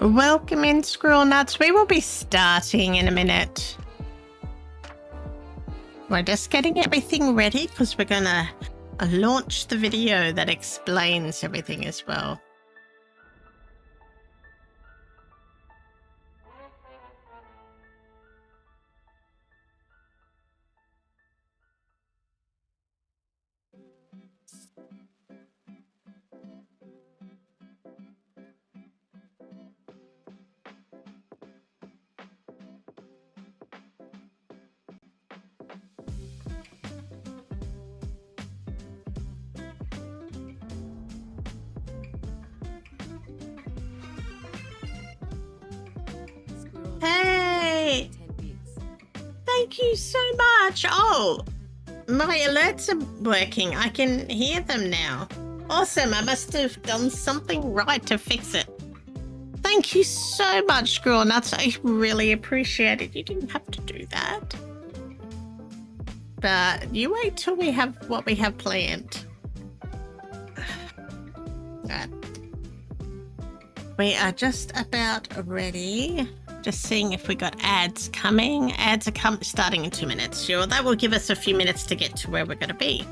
Welcome in, Squirrel Nuts. We will be starting in a minute. We're just getting everything ready because we're going to launch the video that explains everything as well. Hey! Thank you so much. Oh, my alerts are working. I can hear them now. Awesome. I must have done something right to fix it. Thank you so much, Squirrel Nuts. I really appreciate it. You didn't have to do that. But you wait till we have what we have planned. Right. We are just about ready. Just seeing if we got ads coming. Ads are starting in 2 minutes. Sure, that will give us a few minutes to get to where we're going to be.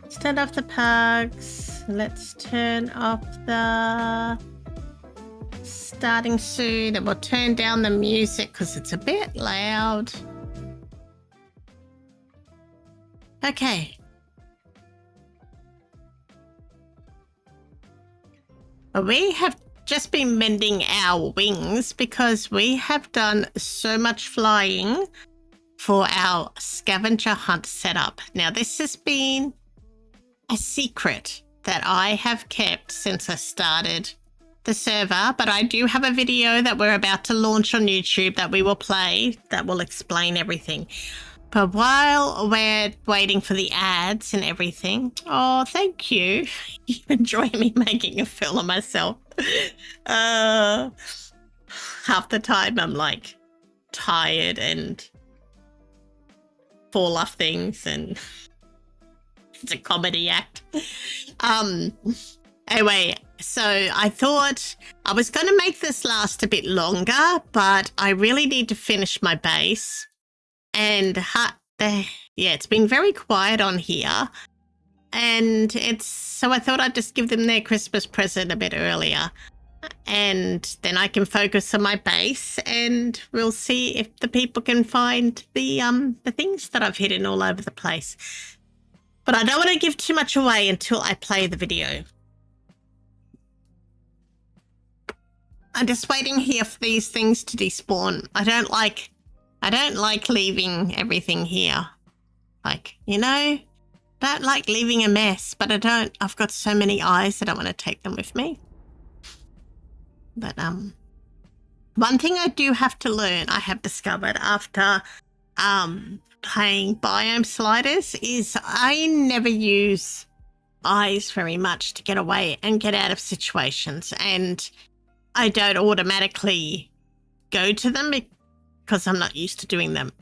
Let's turn off the pugs. Let's turn off the starting soon, and we'll turn down the music because it's a bit loud. Okay. We have just been mending our wings because we have done so much flying for our scavenger hunt setup. Now, this has been a secret that I have kept since I started the server, but I do have a video that we're about to launch on YouTube that we will play that will explain everything. But while we're waiting for the ads and everything, oh, thank you. You enjoy me making a film of myself. Half the time I'm like tired and fall off things, and it's a comedy act. Anyway, so I thought I was going to make this last a bit longer, but I really need to finish my base. And it's been very quiet on here, and so I thought I'd just give them their Christmas present a bit earlier, and then I can focus on my base, and we'll see if the people can find the things that I've hidden all over the place. But I don't want to give too much away until I play the video. I'm just waiting here for these things to despawn. I don't like leaving everything here. Like, you know, don't like leaving a mess, but I've got so many eyes that I want to take them with me. But one thing I do have to learn, I have discovered after playing biome sliders, is I never use eyes very much to get away and get out of situations, and I don't automatically go to them because I'm not used to doing them.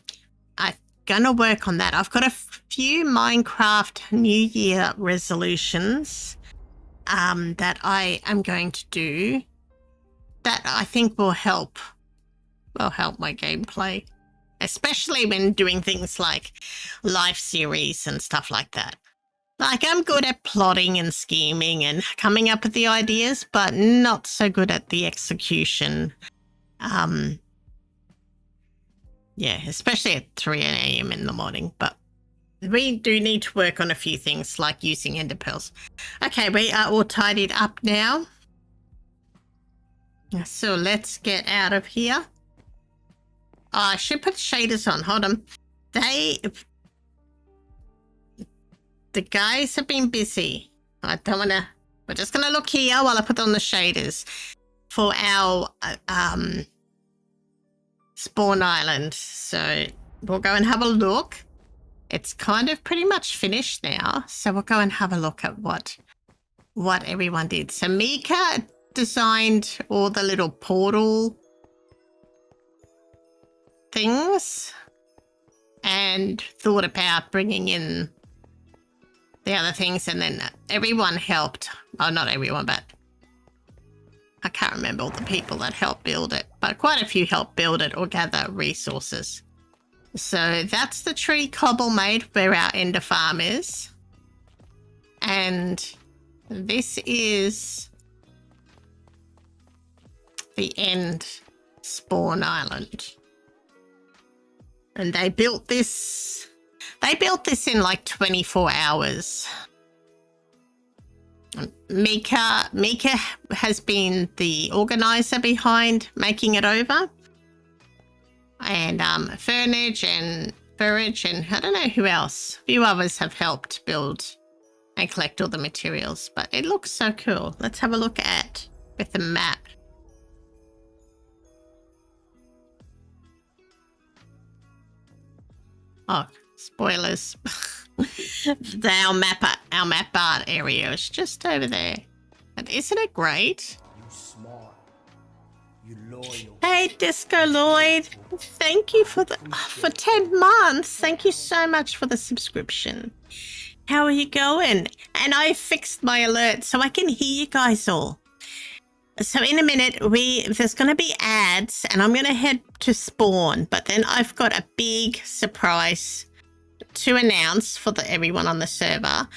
I'm gonna work on that. I've got a few Minecraft New Year resolutions that I am going to do that I think will help my gameplay, especially when doing things like live series and stuff like that. Like, I'm good at plotting and scheming and coming up with the ideas, but not so good at the execution. Yeah, especially at 3 a.m. in the morning. But we do need to work on a few things, like using ender pearls. Okay, we are all tidied up now. So let's get out of here. Oh, I should put shaders on. Hold on. The guys have been busy. I don't want to... We're just going to look here while I put on the shaders for our... spawn island. So we'll go and have a look. It's kind of pretty much finished now, so we'll go and have a look at what everyone did. So Mika designed all the little portal things and thought about bringing in the other things, and then everyone helped. Oh, not everyone, but I can't remember all the people that helped build it, but quite a few helped build it or gather resources. So that's the tree cobble made where our ender farm is. And this is the end spawn island. And they built this in like 24 hours. Mika has been the organizer behind making it over. And Furnage and Burridge and I don't know who else. A few others have helped build and collect all the materials. But it looks so cool. Let's have a look at with the map. Oh, spoilers. Our map art area is just over there. And isn't it great? You smart. You loyal. Hey, Disco Lloyd. Thank you for 10 months. Thank you so much for the subscription. How are you going? And I fixed my alert so I can hear you guys all. So in a minute, there's going to be ads and I'm going to head to spawn. But then I've got a big surprise to announce for everyone on the server.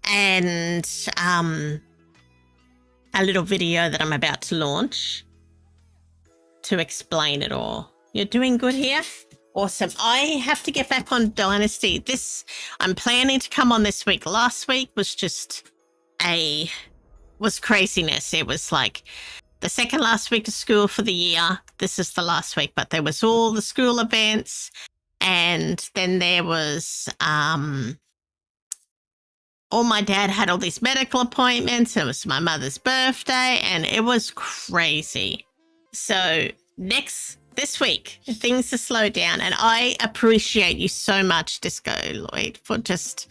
And a little video that I'm about to launch to explain it all. You're doing good here? Awesome. I have to get back on Dynasty. I'm planning to come on this week. Last week was just was craziness. It was like the second last week of school for the year. This is the last week, but there was all the school events, and then there was my dad had all these medical appointments. It was my mother's birthday, and it was crazy. So this week, things are slowed down, and I appreciate you so much, Disco Lloyd, for just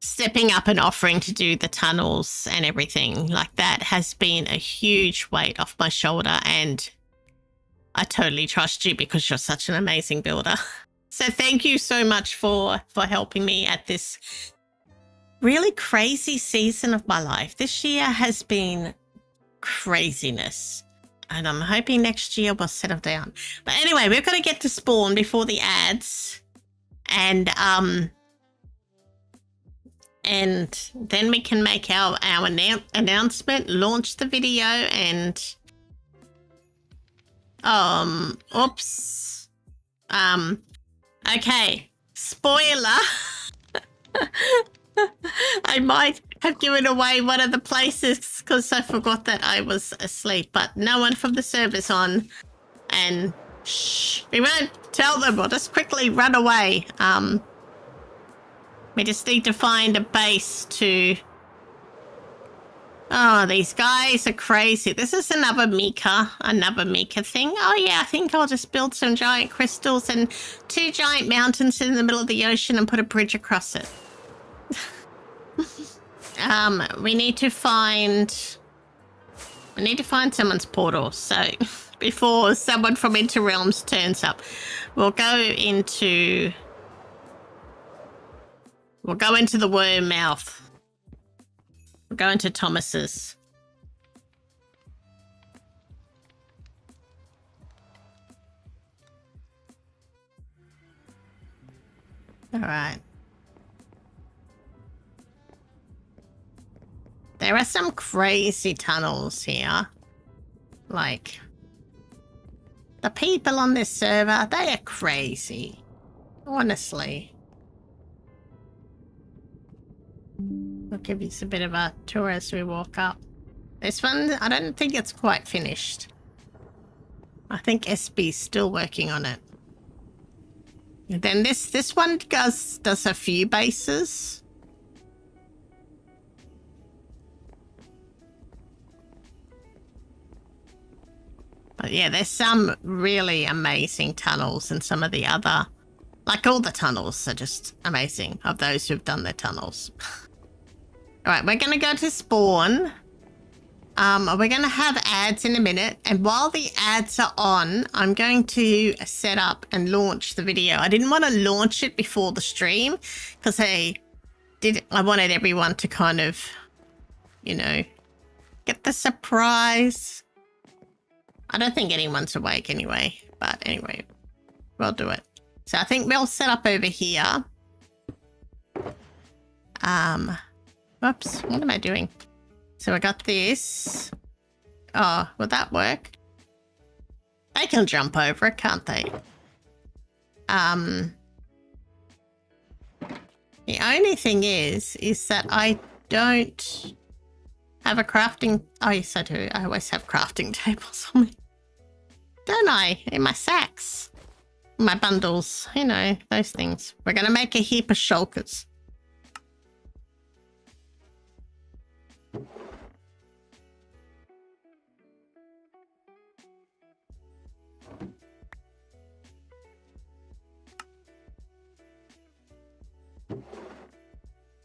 stepping up and offering to do the tunnels and everything. Like, that has been a huge weight off my shoulder, and I totally trust you because you're such an amazing builder. So thank you so much for helping me at this really crazy season of my life. This year has been craziness, and I'm hoping next year we'll settle down. But anyway, we've got to get to spawn before the ads, and then we can make our announcement, launch the video, and oops. Okay, spoiler. I might have given away one of the places because I forgot that I was asleep, but no one from the server's on, and shh, we won't tell them. We'll just quickly run away. We just need to find a base to... Oh, these guys are crazy. This is another Mika thing. Oh yeah, I think I'll just build some giant crystals and 2 giant mountains in the middle of the ocean and put a bridge across it. We need to find someone's portal. So before someone from Inter Realms turns up, we'll go into the worm mouth. We'll go into Thomas's. All right. There are some crazy tunnels here. Like, the people on this server, they are crazy. Honestly. I'll give you a bit of a tour as we walk up. This one, I don't think it's quite finished. I think SB's still working on it. And then this one does a few bases. But yeah, there's some really amazing tunnels, and some of the other, like, all the tunnels are just amazing of those who've done their tunnels. All right, we're going to go to spawn. We're going to have ads in a minute, and while the ads are on, I'm going to set up and launch the video. I didn't want to launch it before the stream because I wanted everyone to kind of, you know, get the surprise. I don't think anyone's awake anyway, but anyway, we'll do it. So I think we'll set up over here. Whoops, what am I doing? So I got this. Oh, will that work? They can jump over it, can't they? The only thing is that I don't have a crafting... Oh, yes, I do. I always have crafting tables on me. Don't I? In my sacks. My bundles. You know, those things. We're going to make a heap of shulkers.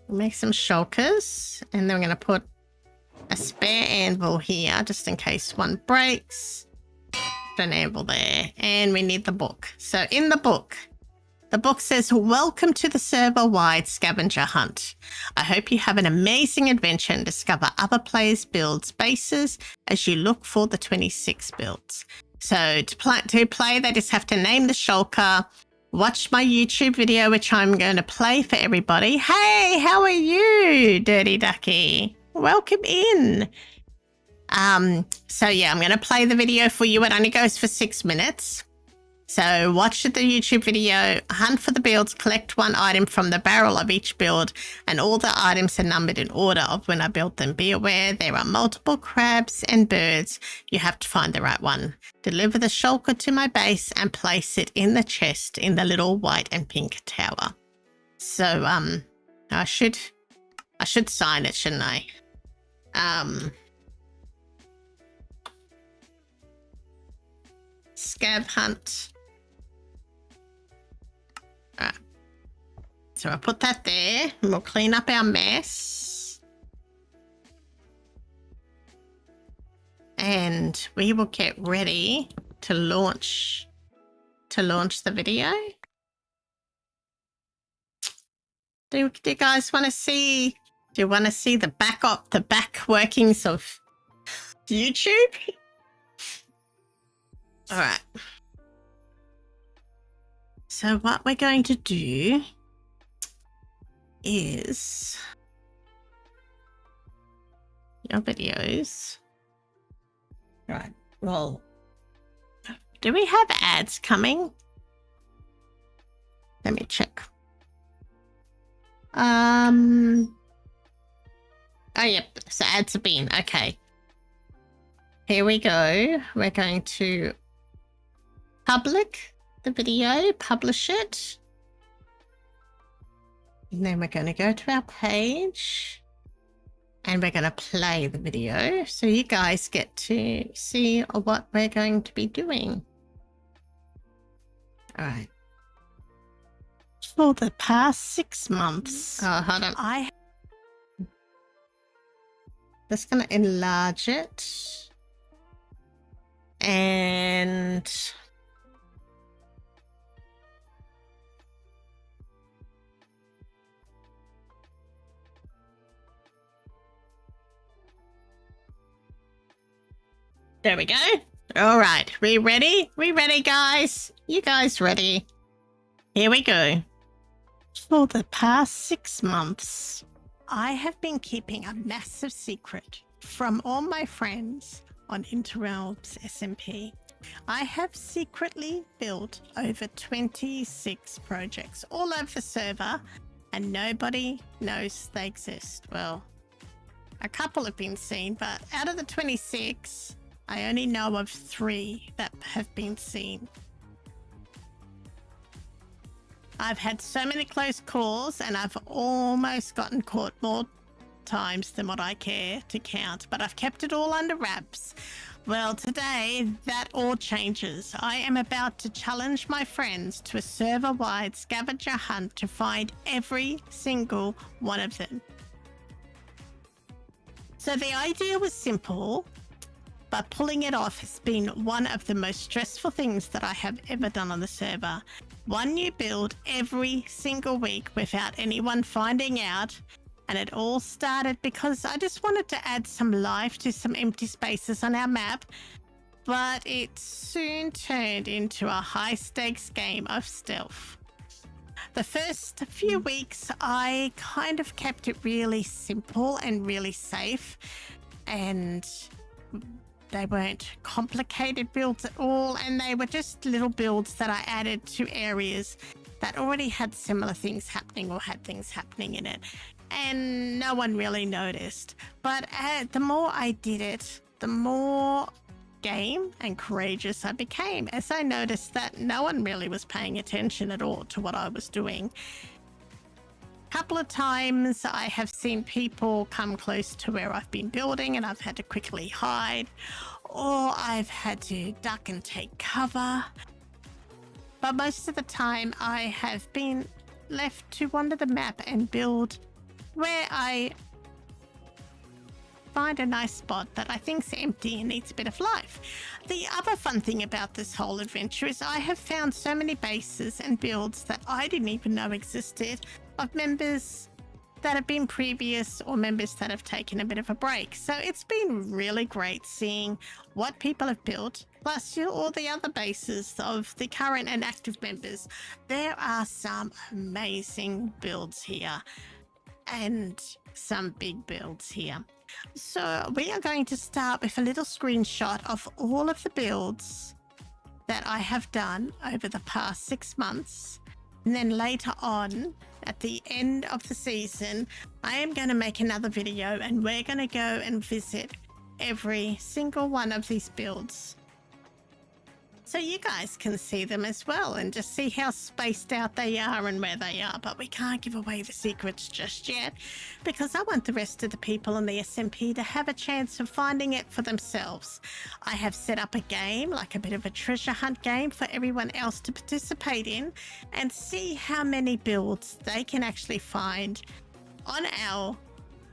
Make some shulkers, and then we're going to put a spare anvil here just in case one breaks. Put an anvil there, and we need the book. So in the book says, "Welcome to the server-wide Scavenger Hunt. I hope you have an amazing adventure and discover other players' builds bases as you look for the 26 builds." So to play, they just have to name the shulker. Watch my YouTube video, which I'm going to play for everybody. Hey, how are you, Dirty Ducky? Welcome in. So yeah, I'm going to play the video for you. It only goes for 6 minutes. So watch the YouTube video, hunt for the builds, collect one item from the barrel of each build, and all the items are numbered in order of when I built them. Be aware there are multiple crabs and birds. You have to find the right one. Deliver the shulker to my base and place it in the chest in the little white and pink tower. So, I should sign it, shouldn't I? Scav Hunt. Alright. So I'll put that there and we'll clean up our mess. And we will get ready to launch the video. Do you guys want to see? Do you want to see the back workings of YouTube? All right. So what we're going to do is your videos. All right. Well, do we have ads coming? Let me check. Oh, yep. So ads have been. Okay. Here we go. We're going to public the video, publish it. And then we're going to go to our page and we're going to play the video so you guys get to see what we're going to be doing. All right. For the past 6 months. Oh, hold on. Just going to enlarge it. And there we go. All right. We ready? We ready, guys? You guys ready? Here we go. For the past 6 months, I have been keeping a massive secret from all my friends on Inter Realms SMP. I have secretly built over 26 projects all over the server and nobody knows they exist. Well, a couple have been seen, but out of the 26, I only know of 3 that have been seen. I've had so many close calls and I've almost gotten caught more times than what I care to count, but I've kept it all under wraps. Well, today that all changes. I am about to challenge my friends to a server-wide scavenger hunt to find every single one of them. So the idea was simple, but pulling it off has been one of the most stressful things that I have ever done on the server. one new build every single week without anyone finding out. And it all started because I just wanted to add some life to some empty spaces on our map. But it soon turned into a high-stakes game of stealth. The first few weeks, I kind of kept it really simple and really safe. And they weren't complicated builds at all. And they were just little builds that I added to areas that already had similar things happening or had things happening in it. And no one really noticed. But the more I did it, the more game and courageous I became, as I noticed that no one really was paying attention at all to what I was doing. A couple of times I have seen people come close to where I've been building and I've had to quickly hide, or I've had to duck and take cover. But most of the time I have been left to wander the map and build where I find a nice spot that I think's empty and needs a bit of life. The other fun thing about this whole adventure is I have found so many bases and builds that I didn't even know existed of members that have been previous or members that have taken a bit of a break. So it's been really great seeing what people have built, plus all the other bases of the current and active members. There are some amazing builds here and some big builds here. So we are going to start with a little screenshot of all of the builds that I have done over the past 6 months. And then later on, at the end of the season, I am going to make another video and we're going to go and visit every single one of these builds, so you guys can see them as well and just see how spaced out they are and where they are. But we can't give away the secrets just yet because I want the rest of the people in the SMP to have a chance of finding it for themselves. I have set up a game, like a bit of a treasure hunt game, for everyone else to participate in and see how many builds they can actually find on our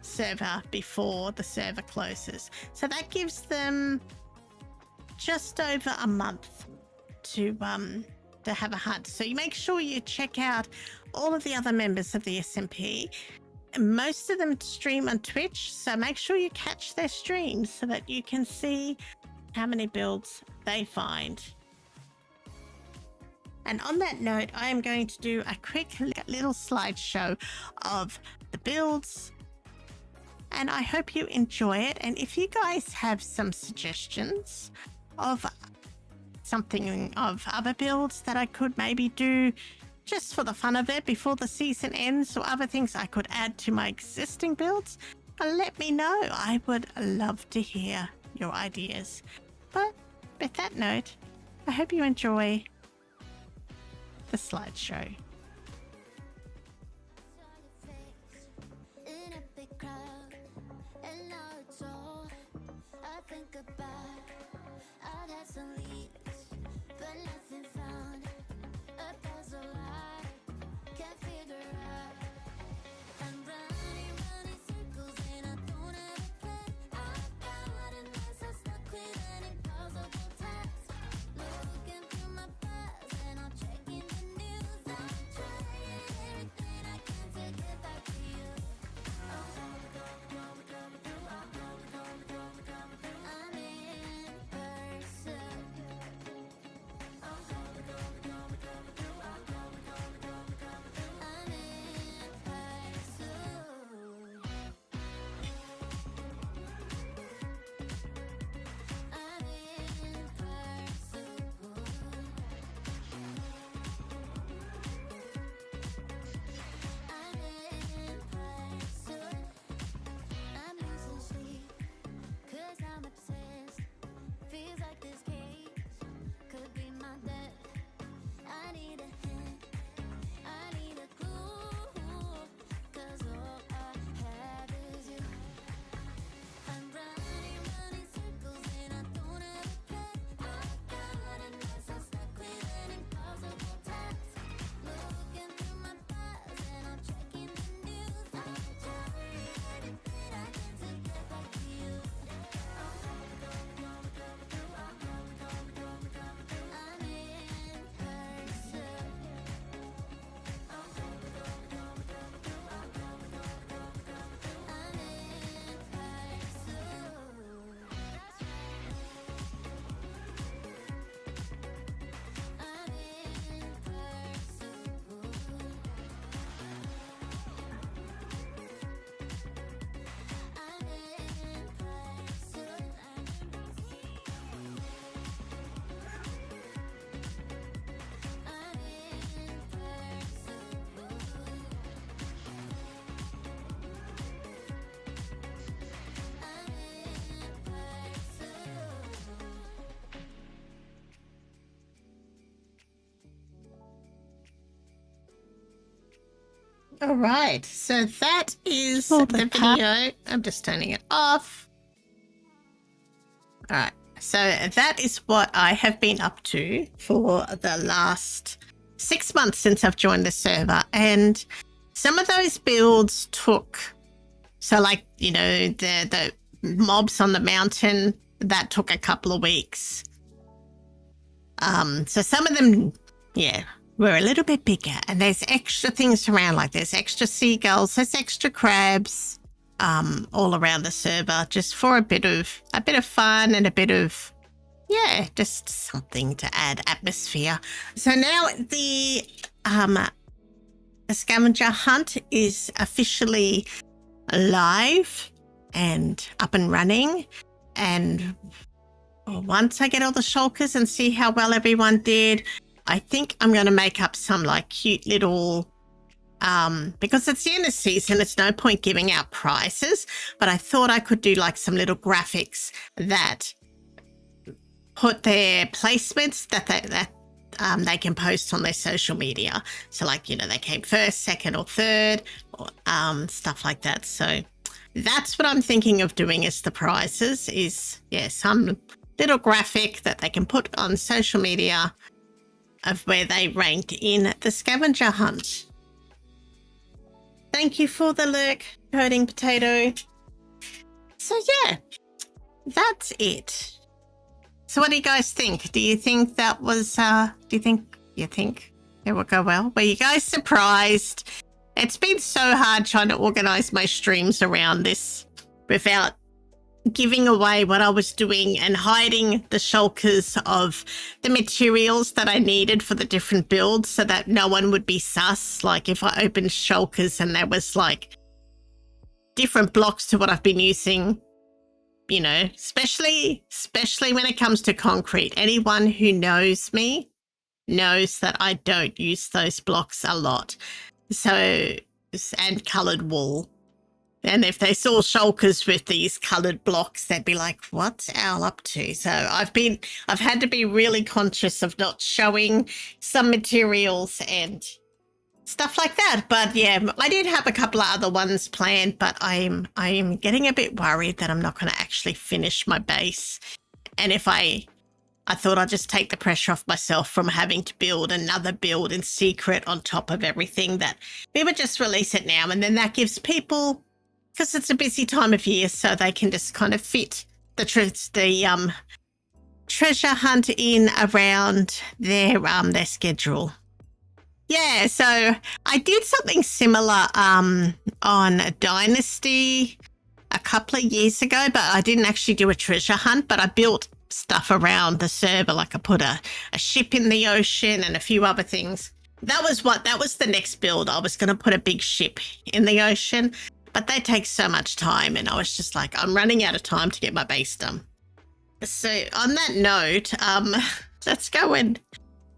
server before the server closes. So that gives them just over a month to have a hunt. So you make sure you check out all of the other members of the SMP. Most of them stream on Twitch, so make sure you catch their streams so that you can see how many builds they find. And on that note, I am going to do a quick little slideshow of the builds, and I hope you enjoy it. And if you guys have some suggestions of something of other builds that I could maybe do just for the fun of it before the season ends, or other things I could add to my existing builds, let me know. I would love to hear your ideas. But with that note, I hope you enjoy the slideshow. I'd had some leads, but nothing found. A puzzle I can't figure out. I'm running circles and I don't have a plan. I've got a mess, I'm stuck with an impossible task. Looking through my files and I'm checking the news. All right, so that is For the the cat. video. I'm just turning it off. All right, so that is what I have been up to for the last 6 months since I've joined the server. And some of those builds took, so like, you know, the mobs on the mountain, that took a couple of weeks. So some of them, yeah, were a little bit bigger, and there's extra things around, like there's extra seagulls, there's extra crabs, all around the server, just for a bit of fun and a bit of, yeah, just something to add atmosphere. So now the Scavenger Hunt is officially live and up and running, and once I get all the shulkers and see how well everyone did, I think I'm going to make up some like cute little, because it's the end of season, it's no point giving out prizes, but I thought I could do like some little graphics that put their placements that they can post on their social media. So like, you know, they came first, second or third, or, stuff like that. So that's what I'm thinking of doing as the prizes is, yeah, some little graphic that they can put on social media of where they ranked in the scavenger hunt. Thank you for the lurk, Coding Potato. So yeah, that's it. So what do you guys think? Do you think that was, do you think it will go well? Were you guys surprised? It's been so hard trying to organize my streams around this without giving away what I was doing and hiding the shulkers of the materials that I needed for the different builds so that no one would be sus. Like if I opened shulkers and there was like different blocks to what I've been using, you know, especially when it comes to concrete. Anyone who knows me knows that I don't use those blocks a lot. So, and coloured wool. And if they saw shulkers with these coloured blocks, they'd be like, what's Al up to? So I've had to be really conscious of not showing some materials and stuff like that. But yeah, I did have a couple of other ones planned, but I'm getting a bit worried that I'm not going to actually finish my base. And if I thought I'd just take the pressure off myself from having to build another build in secret on top of everything, that we would just release it now. And then that gives people, because it's a busy time of year, so they can just kind of fit the treasure hunt in around their schedule. Yeah, so I did something similar on Dynasty a couple of years ago, but I didn't actually do a treasure hunt, but I built stuff around the server, like I put a ship in the ocean and a few other things. That was the next build. I was going to put a big ship in the ocean, but they take so much time, and I was just like, I'm running out of time to get my base done. So on that note, let's go and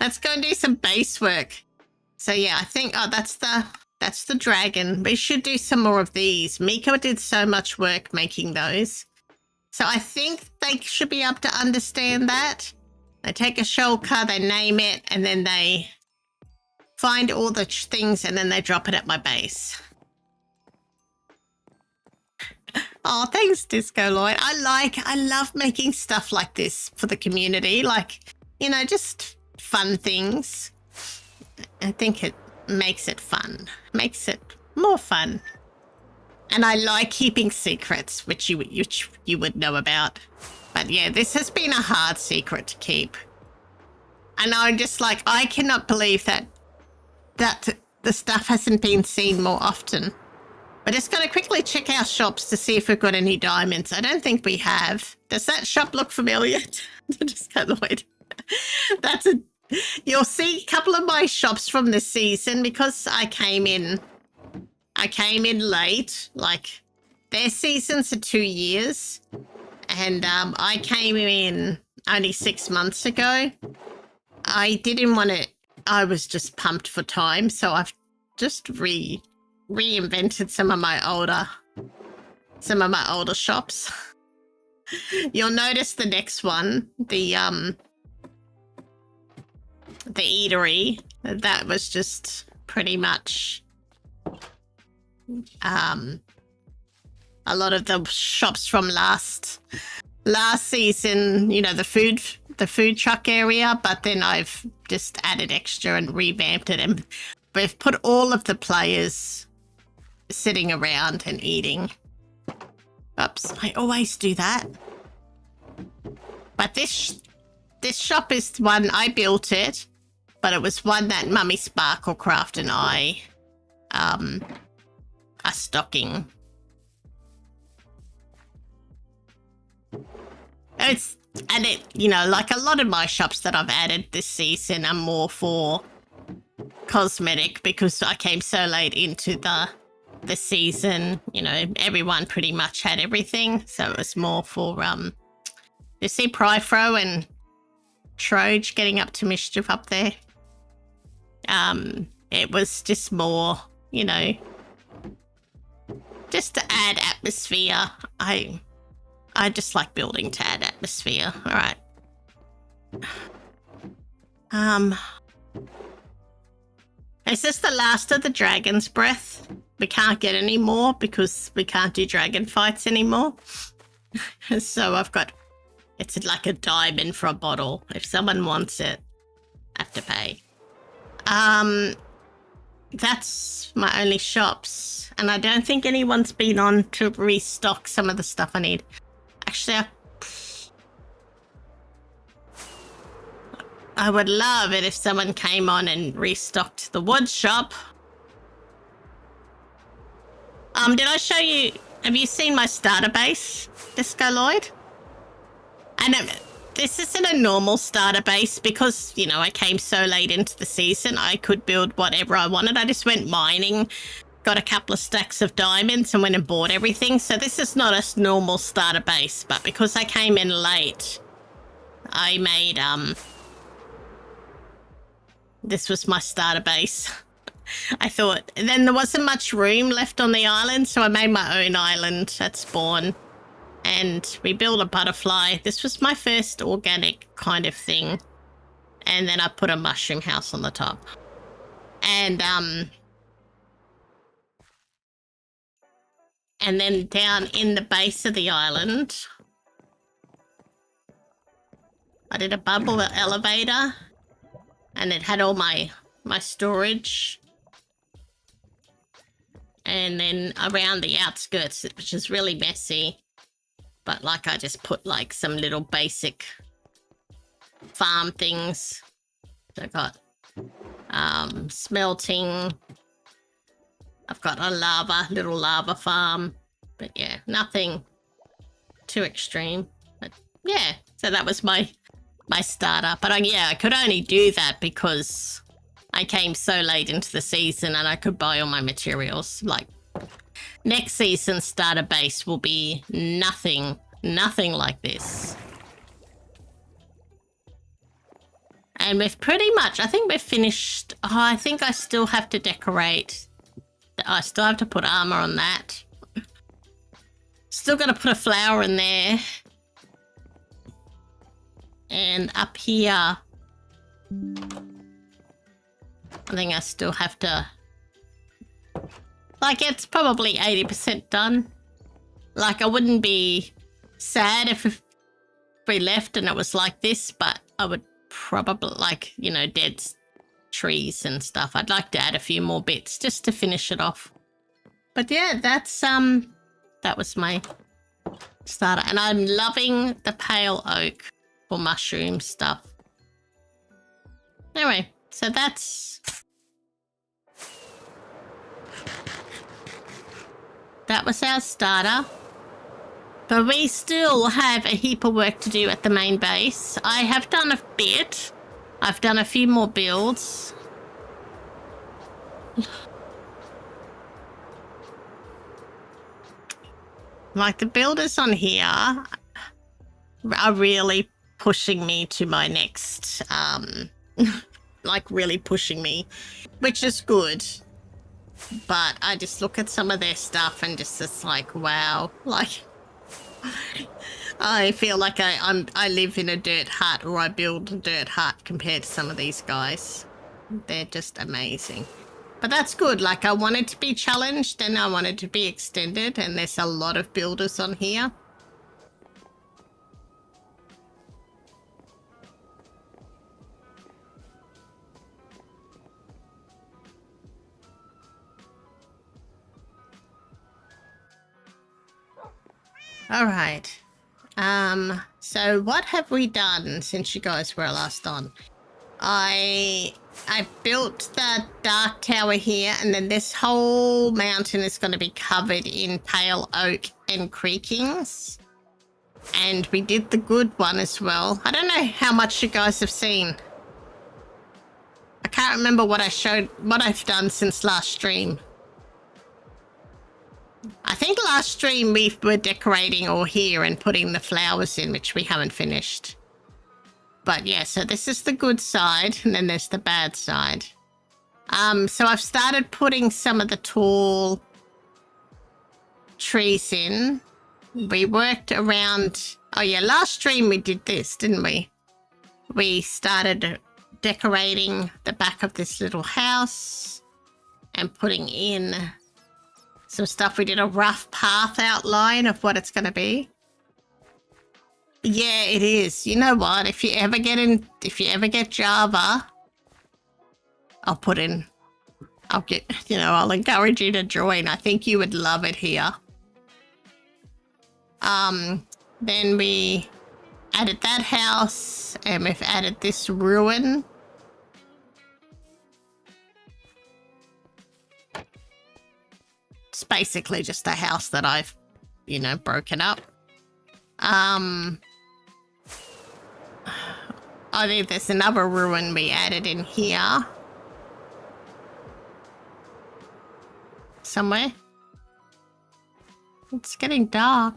do some base work. So yeah, I think, that's the dragon. We should do some more of these. Miko did so much work making those. So I think they should be able to understand that. They take a shulker, they name it, and then they find all the things, and then they drop it at my base. Oh, thanks, Disco Lloyd. I love making stuff like this for the community. Like, you know, just fun things. I think it makes it fun, makes it more fun. And I like keeping secrets, which you would know about. But yeah, this has been a hard secret to keep. And I'm just like, I cannot believe that the stuff hasn't been seen more often. We're just going to quickly check our shops to see if we've got any diamonds. I don't think we have. Does that shop look familiar? Just go, Lloyd. You'll see a couple of my shops from this season, because I came in late. Like, their seasons are 2 years, and I came in only 6 months ago. I didn't want to. I was just pumped for time, so I've just reinvented some of my older shops. You'll notice the next one, the eatery, that was just pretty much a lot of the shops from last season, you know, the food truck area, but then I've just added extra and revamped it, and we've put all of the players sitting around and eating. Oops, I always do that. But this shop is one I built it, but it was one that Mummy Sparklecraft and I are stocking. You know, like a lot of my shops that I've added this season are more for cosmetic, because I came so late into the season. You know, everyone pretty much had everything, so it was more for you see Pryfro and Troge getting up to mischief up there. It was just more, you know, just to add atmosphere. I just like building to add atmosphere. All right. Is this the last of the dragon's breath? We can't get any more because we can't do dragon fights anymore. So I've got, it's like a diamond for a bottle. If someone wants it, I have to pay. That's my only shops. And I don't think anyone's been on to restock some of the stuff I need. Actually, I would love it if someone came on and restocked the wood shop. Did I show you? Have you seen my starter base, Disco Lloyd? And this isn't a normal starter base because, you know, I came so late into the season. I could build whatever I wanted. I just went mining, got a couple of stacks of diamonds and went and bought everything. So this is not a normal starter base, but because I came in late, I made, this was my starter base. I thought, and then there wasn't much room left on the island, so I made my own island at spawn. And we built a butterfly. This was my first organic kind of thing. And then I put a mushroom house on the top. And then down in the base of the island, I did a bubble elevator. And it had all my storage. And then around the outskirts, which is really messy. But like I just put like some little basic farm things. So I've got smelting. I've got a little lava farm. But yeah, nothing too extreme. But yeah, so that was my starter. But I could only do that because I came so late into the season and I could buy all my materials. Like, next season's starter base will be nothing like this. And we've pretty much, I think we've finished. Oh, I think I still have to decorate. I still have to put armor on that. Still got to put a flower in there. And up here, I think I still have to, like, it's probably 80% done. Like, I wouldn't be sad if we left and it was like this, but I would probably, like, you know, dead trees and stuff. I'd like to add a few more bits just to finish it off. But yeah, that's, that was my starter. And I'm loving the pale oak for mushroom stuff. Anyway, so that was our starter. But we still have a heap of work to do at the main base. I have done a bit. I've done a few more builds. Like, the builders on here are really pushing me to my next, like, really pushing me, which is good. But I just look at some of their stuff and just, it's like, wow. Like, I feel like I live in a dirt hut, or I build a dirt hut compared to some of these guys. They're just amazing. But that's good. Like, I wanted to be challenged and I wanted to be extended, and there's a lot of builders on here. All right. So what have we done since you guys were last on? I built the dark tower here, and then this whole mountain is going to be covered in pale oak and creakings. And we did the good one as well. I don't know how much you guys have seen. I can't remember what I've done since last stream. I think last stream we were decorating all here and putting the flowers in, which we haven't finished. But yeah, so this is the good side, and then there's the bad side. So I've started putting some of the tall trees in. We worked around... Oh yeah, last stream we did this, didn't we? We started decorating the back of this little house and putting in some stuff. We did a rough path outline of what it's going to be. Yeah, it is. You know what? If you ever get Java, I'll encourage you to join. I think you would love it here. Then we added that house, and we've added this ruin. It's basically just a house that I've, broken up. I think there's another ruin we added in here. Somewhere. It's getting dark.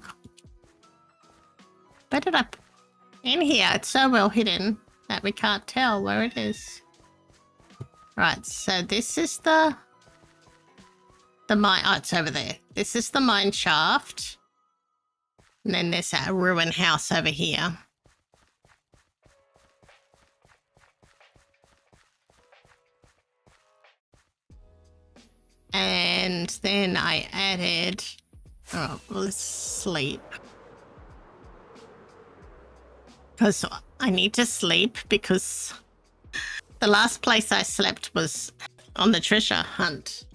Where did I... In here. It's so well hidden that we can't tell where it is. Right, so this is the mine... Oh, it's over there. This is the mine shaft. And then there's a ruin house over here. And then I added... Oh, let's sleep. Because I need to sleep, because the last place I slept was on the treasure hunt.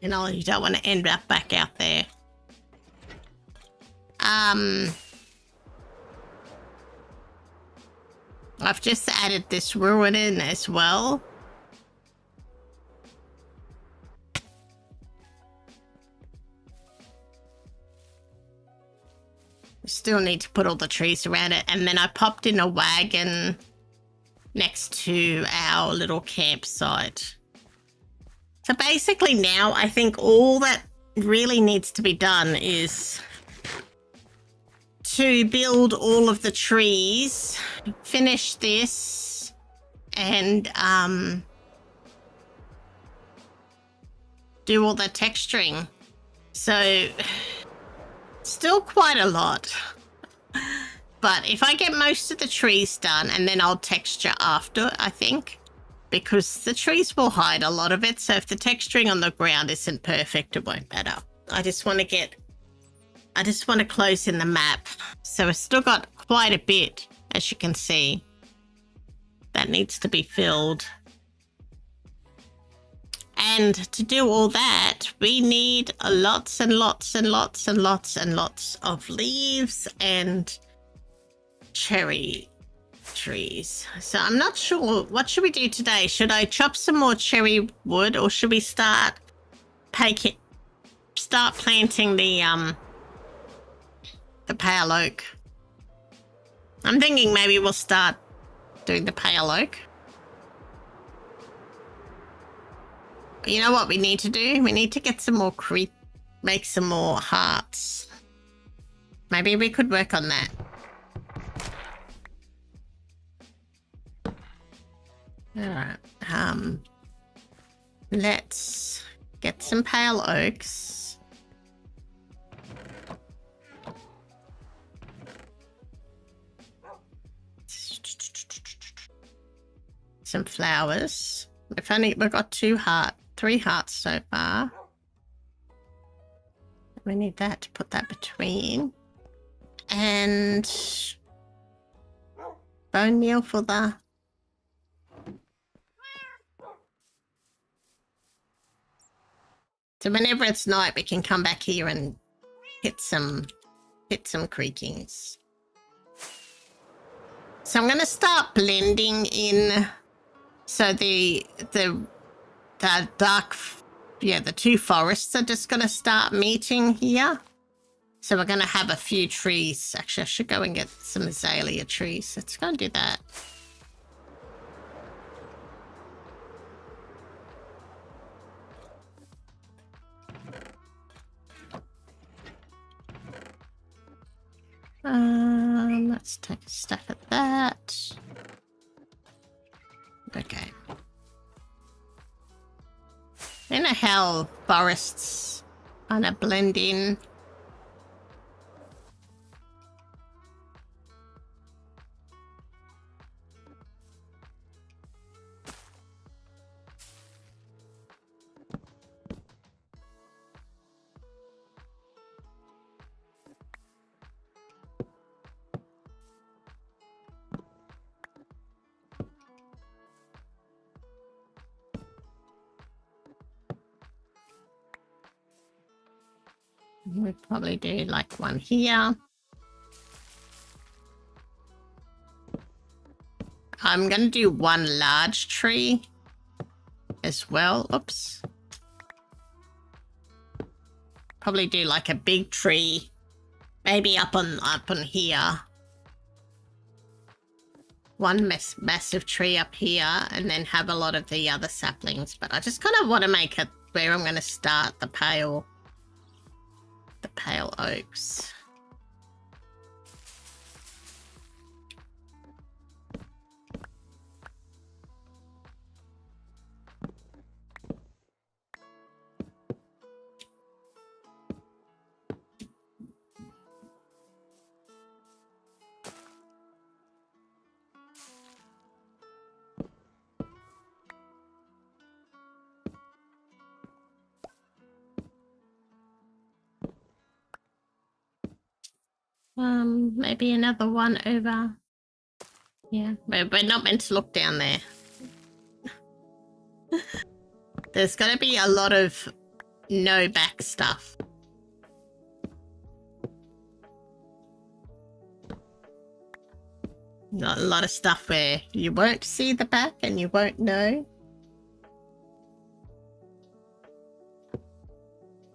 You don't want to end up back out there. I've just added this ruin in as well. Still need to put all the trees around it. And then I popped in a wagon next to our little campsite. So basically now I think all that really needs to be done is to build all of the trees, finish this, and do all the texturing. So still quite a lot. But if I get most of the trees done, and then I'll texture after, I think, because the trees will hide a lot of it. So if the texturing on the ground isn't perfect, it won't matter. I just want to close in the map. So we've still got quite a bit, as you can see, that needs to be filled. And to do all that, we need lots and lots and lots and lots and lots of leaves and cherry trees. So I'm not sure. What should we do today? Should I chop some more cherry wood, or should we start planting the pale oak? I'm thinking maybe we'll start doing the pale oak. You know what we need to do? We need to get some more make some more hearts. Maybe we could work on that. Alright. Let's get some pale oaks. Some flowers. We've got two 3 hearts so far. We need that to put that between. And bone meal for the... So whenever it's night, we can come back here and hit some creakings. So I'm going to start blending in. So the dark, the 2 forests are just going to start meeting here. So we're going to have a few trees. Actually, I should go and get some azalea trees. Let's go and do that. Let's take a stack of that. Okay. I don't know how forests kind of blend in. We'll probably do like one here. I'm going to do one large tree as well. Oops. Probably do like a big tree, maybe up on here. One massive tree up here, and then have a lot of the other saplings. But I just kind of want to make it where I'm going to start the pale oaks. Maybe another one over. Yeah, we're not meant to look down there. There's got to be a lot of no back stuff. Not a lot of stuff where you won't see the back and you won't know.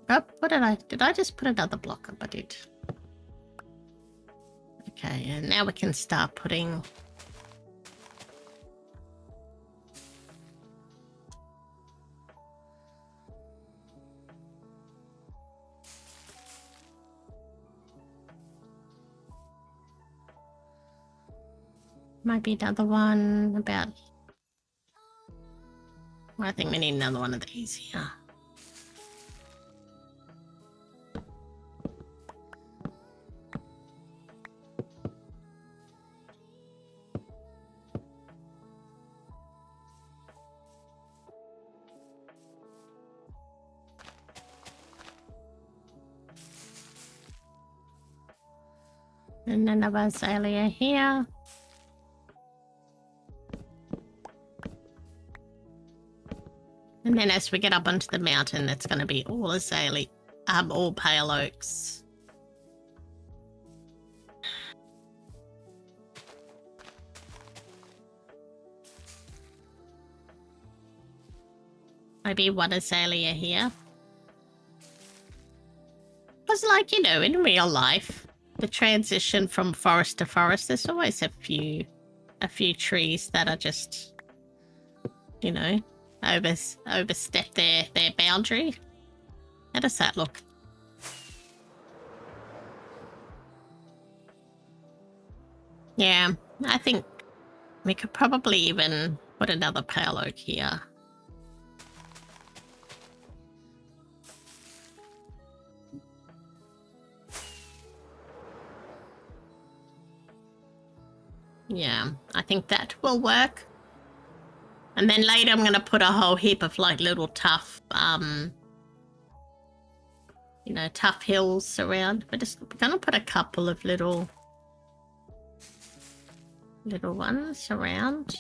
Oh, what did I just put another block up? I did. Okay, and now we can start putting... Might be another one about... Well, I think we need another one of these here. And another azalea here. And then as we get up onto the mountain, it's going to be all azalea, all pale oaks. Maybe one azalea here. Because, like, you know, in real life, the transition from forest to forest, there's always a few trees that are just, you know, overstep their boundary. How does that look? Yeah, I think we could probably even put another pale oak here. Yeah, I think that will work. And then later I'm going to put a whole heap of like little tough, you know, tough hills around. We're just going to put a couple of little ones around.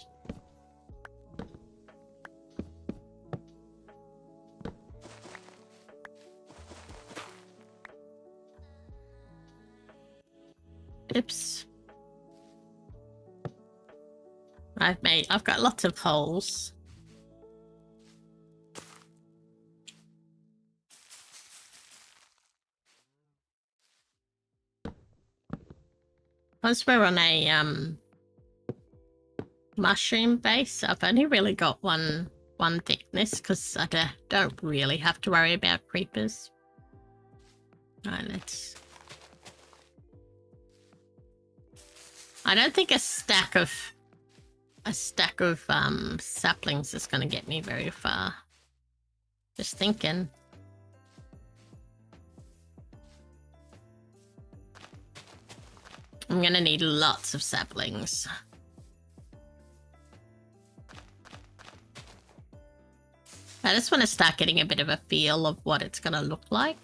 Oops. I've got lots of holes. Once we're on a mushroom base, I've only really got one thickness because I don't really have to worry about creepers. Alright, let's... I don't think a stack of saplings is going to get me very far. Just thinking. I'm going to need lots of saplings. I just want to start getting a bit of a feel of what it's going to look like.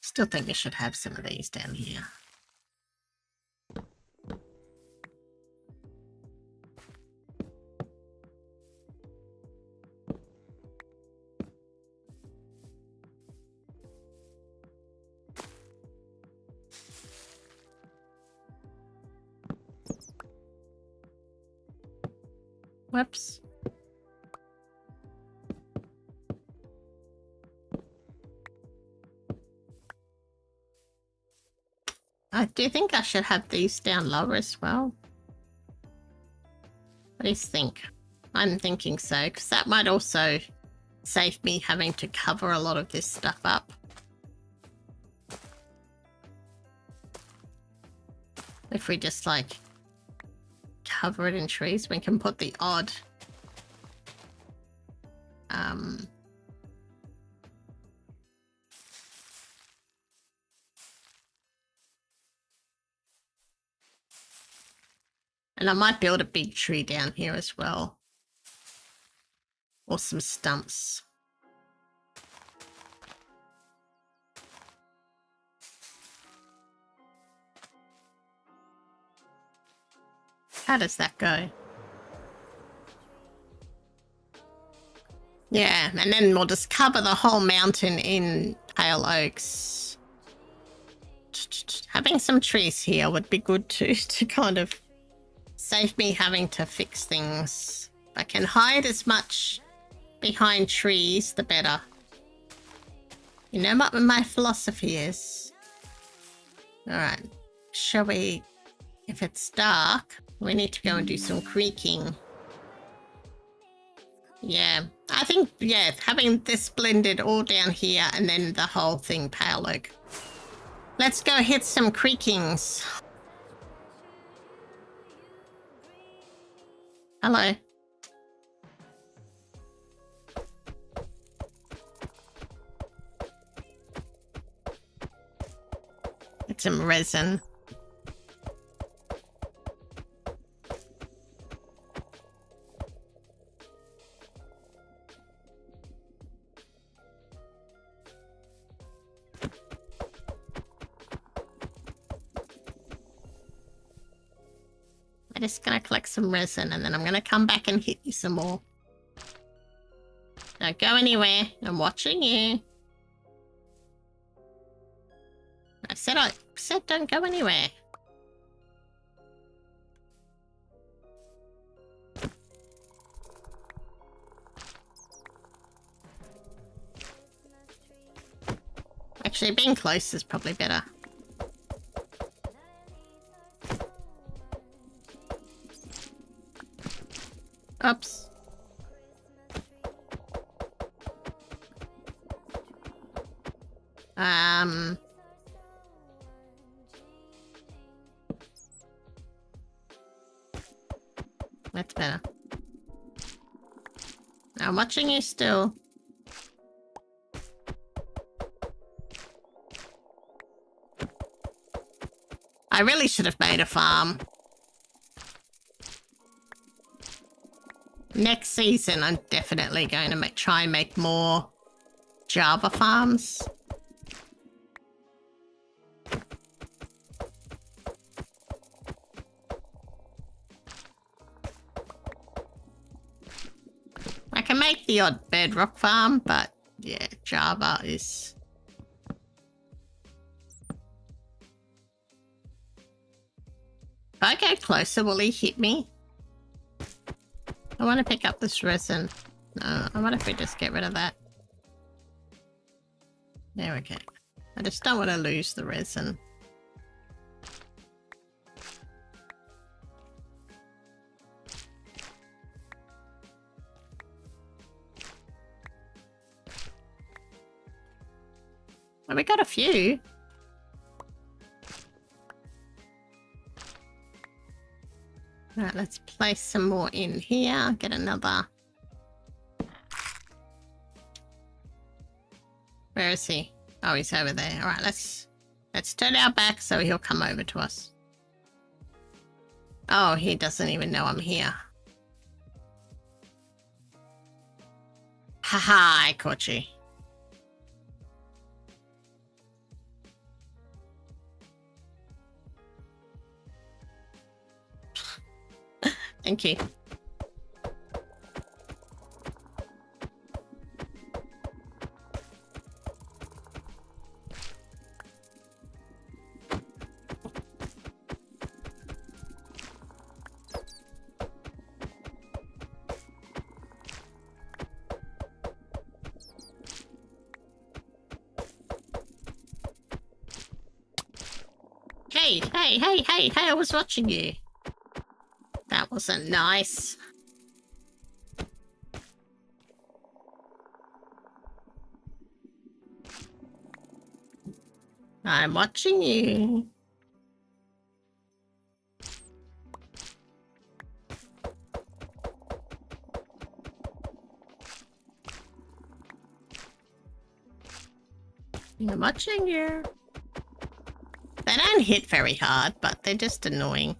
Still think we should have some of these down here. Whoops. I do think I should have these down lower as well. What do you think? I'm thinking so, because that might also save me having to cover a lot of this stuff up. If we just like cover it in trees, we can put the odd and I might build a big tree down here as well. Or some stumps. How does that go? Yeah, and then we'll just cover the whole mountain in pale oaks. Having some trees here would be good too, to kind of save me having to fix things. If I can hide as much behind trees, the better. You know what my philosophy is. Alright, shall we... If it's dark, we need to go and do some creaking. Yeah, I think, yeah, having this blended all down here and then the whole thing pale oak. Let's go hit some creakings. Hello. Get some resin. I'm just gonna collect some resin and then I'm gonna come back and hit you some more. Don't go anywhere. I'm watching you. I said don't go anywhere. Actually, being close is probably better. Oops. That's better. I'm watching you still. I really should have made a farm. Next season, I'm definitely going to try and make more Java farms. I can make the odd bedrock farm, but yeah, Java is... If I go closer, will he hit me? I want to pick up this resin. No, I wonder if we just get rid of that. There we go. I just don't want to lose the resin. Well, we got a few. Right, let's place some more in here. Get another. Where is he? Oh, he's over there. All right, let's turn our back so he'll come over to us. Oh, he doesn't even know I'm here. Haha, I caught you. Thank you. Hey, I was watching you. That wasn't nice. I'm watching you. I'm watching you. They don't hit very hard, but they're just annoying.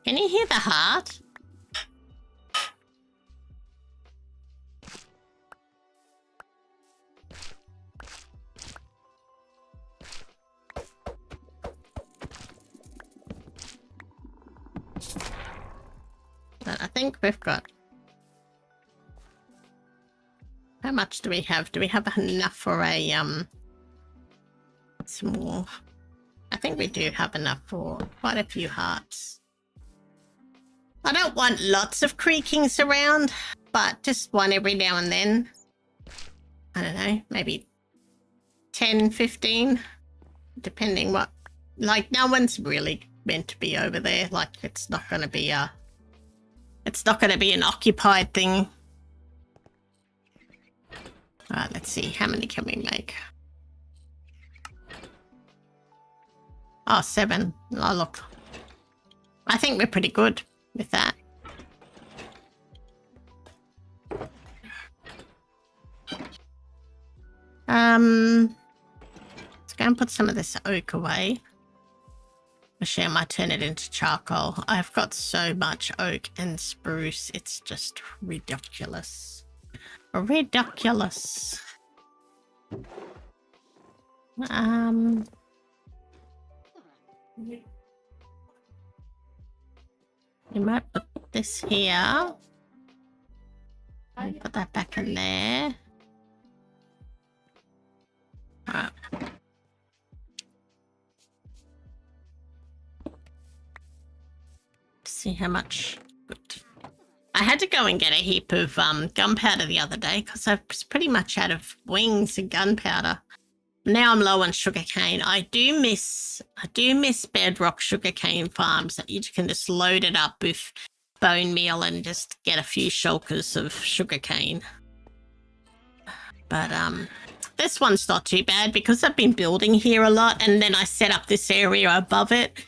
Can you hear the heart? But I think we've got... How much do we have? Do we have enough for a, some more? I think we do have enough for quite a few hearts. I don't want lots of creakings around, but just one every now and then. I don't know, maybe 10, 15, depending what... Like, no one's really meant to be over there. Like, it's not going to be a... It's not going to be an occupied thing. Alright, let's see. How many can we make? Oh, 7. Oh, look. I think we're pretty good with that. Let's go and put some of this oak away. Actually, I might turn it into charcoal. I've got so much oak and spruce. It's just ridiculous. Ridiculous. You might put this here. And put that back in there. Alright. See how much. Good. I had to go and get a heap of gunpowder the other day because I was pretty much out of wings and gunpowder. Now I'm low on sugarcane. I do miss bedrock sugarcane farms that you can just load it up with bone meal and just get a few shulkers of sugarcane. But this one's not too bad because I've been building here a lot and then I set up this area above it.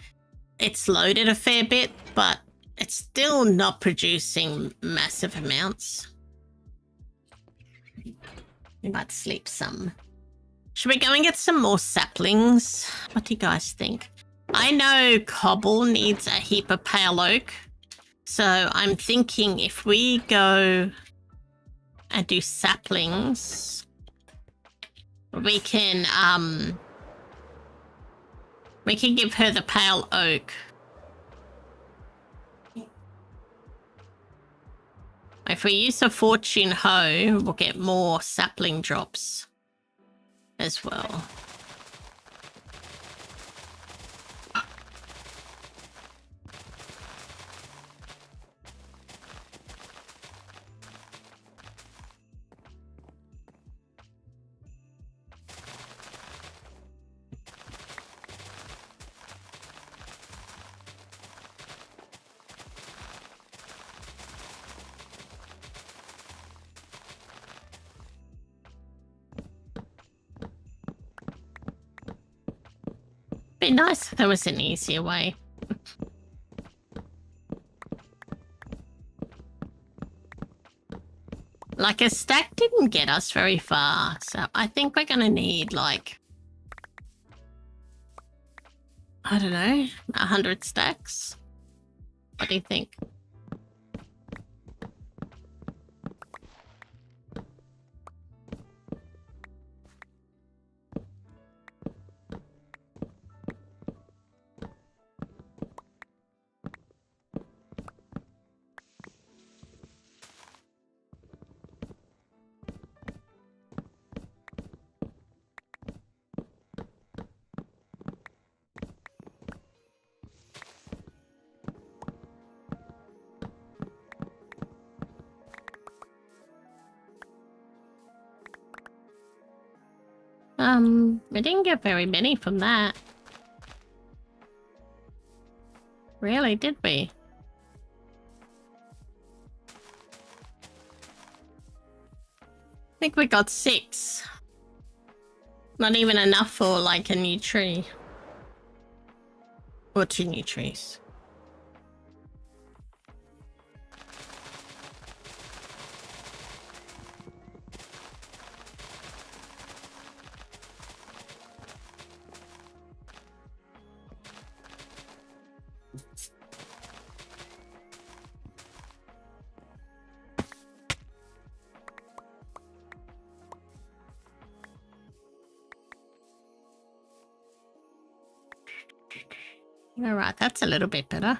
It's loaded a fair bit, but it's still not producing massive amounts. We might sleep some. Should we go and get some more saplings? What do you guys think? I know cobble needs a heap of pale oak. So I'm thinking if we go and do saplings, we can give her the pale oak. If we use a fortune hoe, we'll get more sapling drops as well. Be nice if there was an easier way. Like a stack didn't get us very far, so I think we're gonna need like, I don't know, 100 stacks. What do you think? We didn't get very many from that. Really, did we? I think we got 6. Not even enough for like a new tree. Or 2 new trees. All right, that's a little bit better.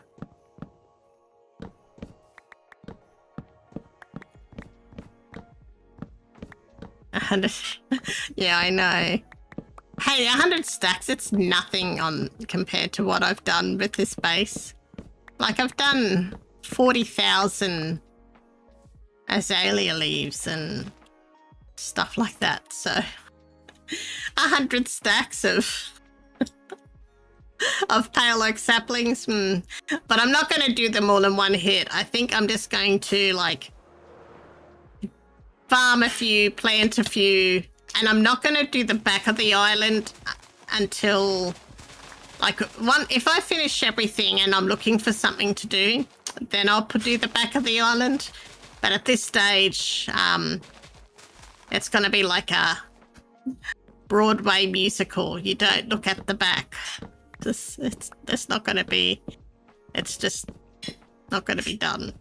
Yeah, I know. Hey, 100 stacks, it's nothing on compared to what I've done with this base. Like, I've done 40,000 azalea leaves and stuff like that, so 100 stacks of pale oak saplings, but I'm not going to do them all in one hit. I think I'm just going to like farm a few, plant a few, and I'm not going to do the back of the island until like if I finish everything and I'm looking for something to do, then I'll do the back of the island. But at this stage, it's going to be like a Broadway musical. You don't look at the back. It's not going to be, it's just not going to be done.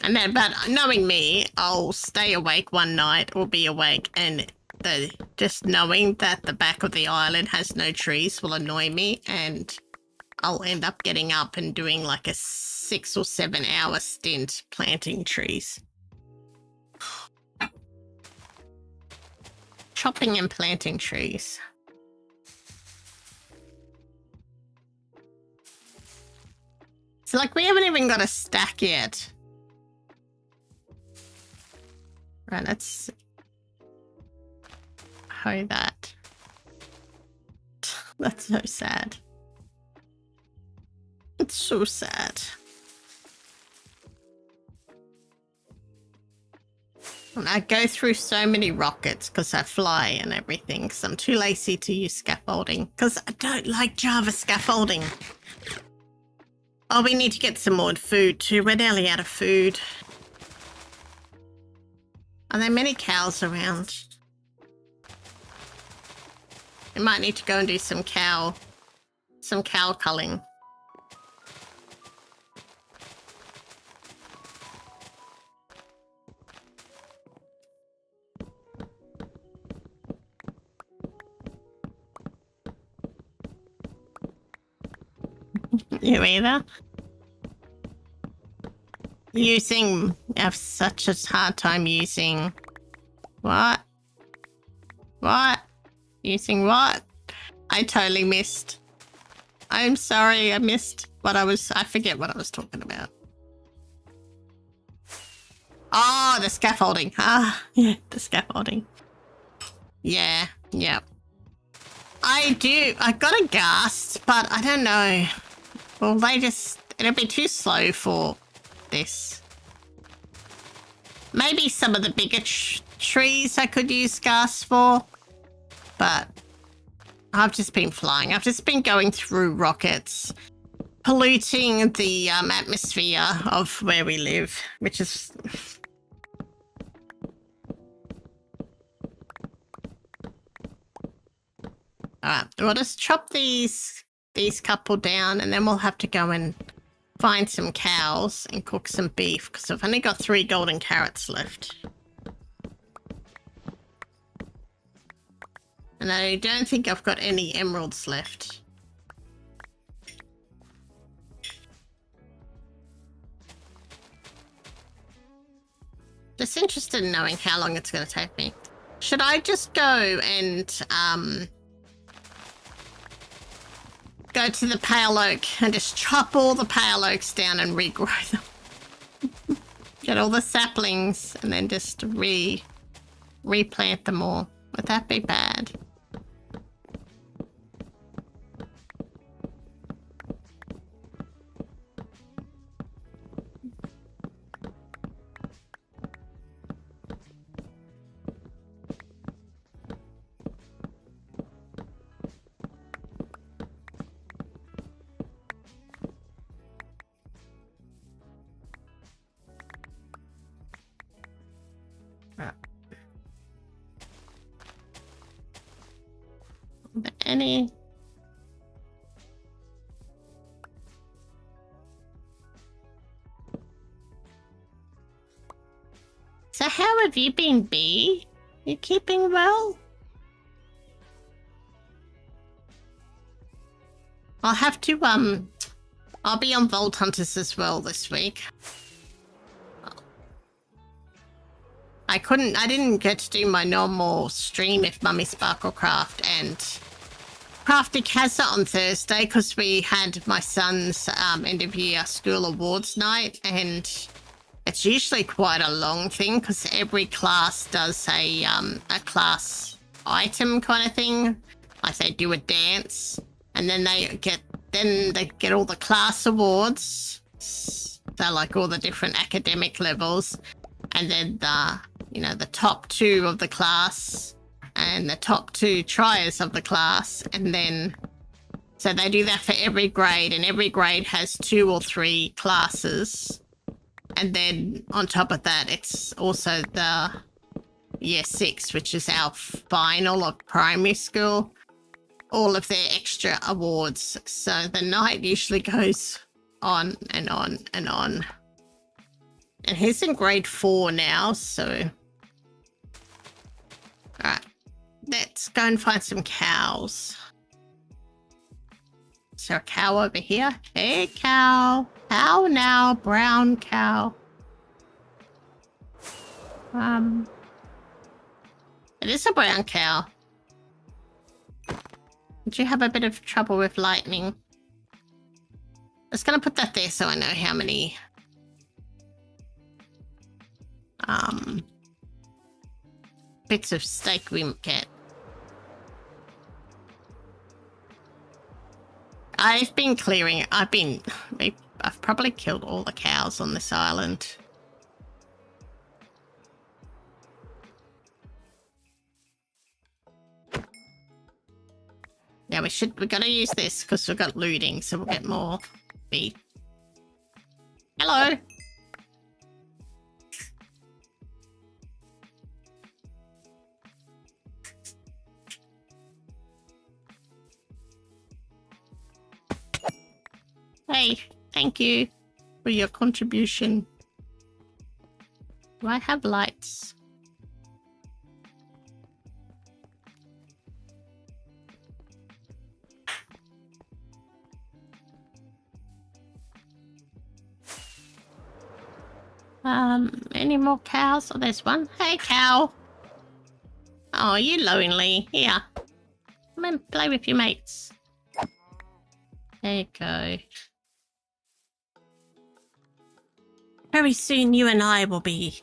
And then, but knowing me, I'll stay awake one night or be awake, and just knowing that the back of the island has no trees will annoy me, and I'll end up getting up and doing like a 6 or 7 hour stint planting trees. Chopping and planting trees. So like we haven't even got a stack yet. Right, let's hoe that. That's so sad. It's so sad. And I go through so many rockets because I fly and everything, because I'm too lazy to use scaffolding, because I don't like Java scaffolding. Oh, we need to get some more food too. We're nearly out of food. Are there many cows around? We might need to go and do some cow culling. You either? I have such a hard time using... What? What? Using what? I totally missed. I'm sorry, I missed I forget what I was talking about. Oh, the scaffolding. Ah, yeah, the scaffolding. Yeah, yep. I got a ghast, but I don't know. Well, it'll be too slow for this. Maybe some of the bigger trees I could use ghast for, but I've just been flying. I've just been going through rockets, polluting the atmosphere of where we live, which is... Alright, we'll just chop these couple down, and then we'll have to go and find some cows and cook some beef, because I've only got 3 golden carrots left. And I don't think I've got any emeralds left. Just interested in knowing how long it's going to take me. Should I just go and go to the pale oak and just chop all the pale oaks down and regrow them? Get all the saplings and then just replant them all. Would that be bad? Any... So how have you been, Bee? You keeping well? I'll have to, I'll be on Vault Hunters as well this week. I didn't get to do my normal stream with Mummy Sparklecraft and Crafty Casa on Thursday because we had my son's end of year school awards night, and it's usually quite a long thing because every class does a class item kind of thing. Like they do a dance, and then they get all the class awards. So like all the different academic levels, and then the top 2 of the class and the top 2 triers of the class, and then so they do that for every grade, and every grade has 2 or 3 classes, and then on top of that it's also the year 6, which is our final of primary school, all of their extra awards. So the night usually goes on and on and on, and he's in grade 4 now, so alright. Let's go and find some cows. Is there a cow over here? Hey, cow. Cow now, brown cow. It is a brown cow. Did you have a bit of trouble with lightning? I'm just gonna put that there so I know how many bits of steak we get. I've been clearing. I've probably killed all the cows on this island. Yeah, we gotta use this because we've got looting, so we'll get more beef. Hello. Hey, thank you for your contribution. Do I have lights? Any more cows? Oh, there's one. Hey, cow. Oh, you lonely. Here. Come and play with your mates. There you go. Very soon you and I will be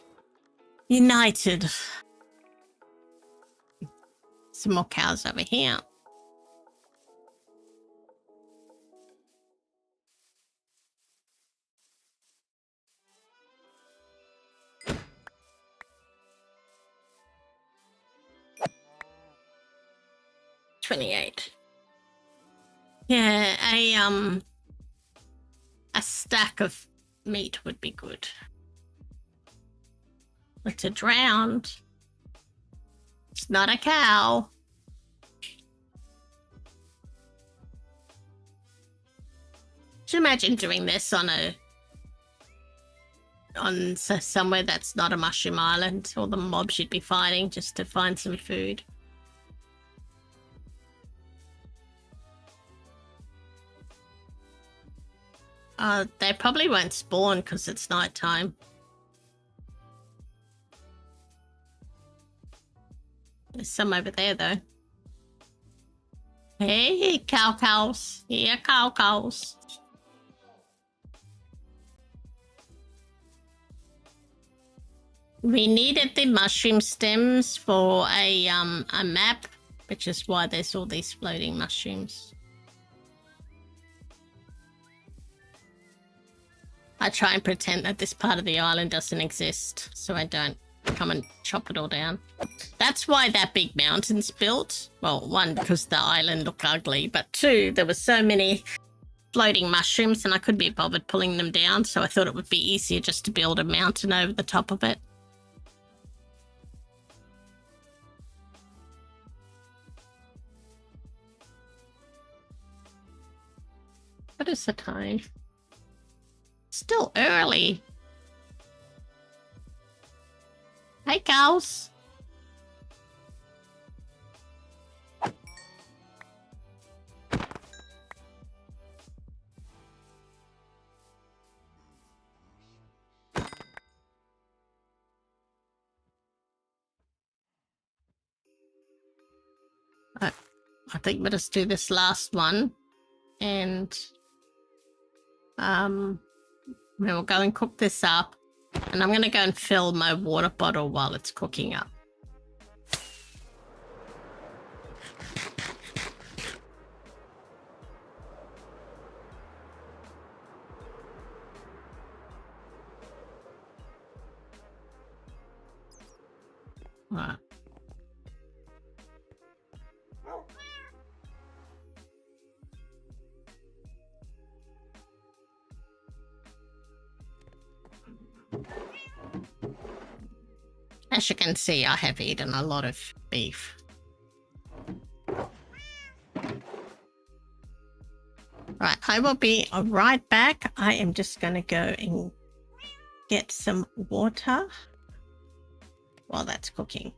united. Some more cows over here. $28. Yeah, a stack of meat would be good. But to drown, it's not a cow. Just imagine doing this on somewhere that's not a mushroom island, all the mobs you'd be fighting just to find some food. They probably won't spawn because it's nighttime. There's some over there though. Hey, cows. Yeah, cows. We needed the mushroom stems for a map, which is why there's all these floating mushrooms. I try and pretend that this part of the island doesn't exist, so I don't come and chop it all down. That's why that big mountain's built. Well, one, because the island looked ugly, but two, there were so many floating mushrooms and I couldn't be bothered pulling them down, so I thought it would be easier just to build a mountain over the top of it. What is the time? Still early. Hey, cows. I think we'll just do this last one and we'll go and cook this up, and I'm going to go and fill my water bottle while it's cooking up. Right. As you can see, I have eaten a lot of beef. Right, I will be right back. I am just going to go and get some water while that's cooking.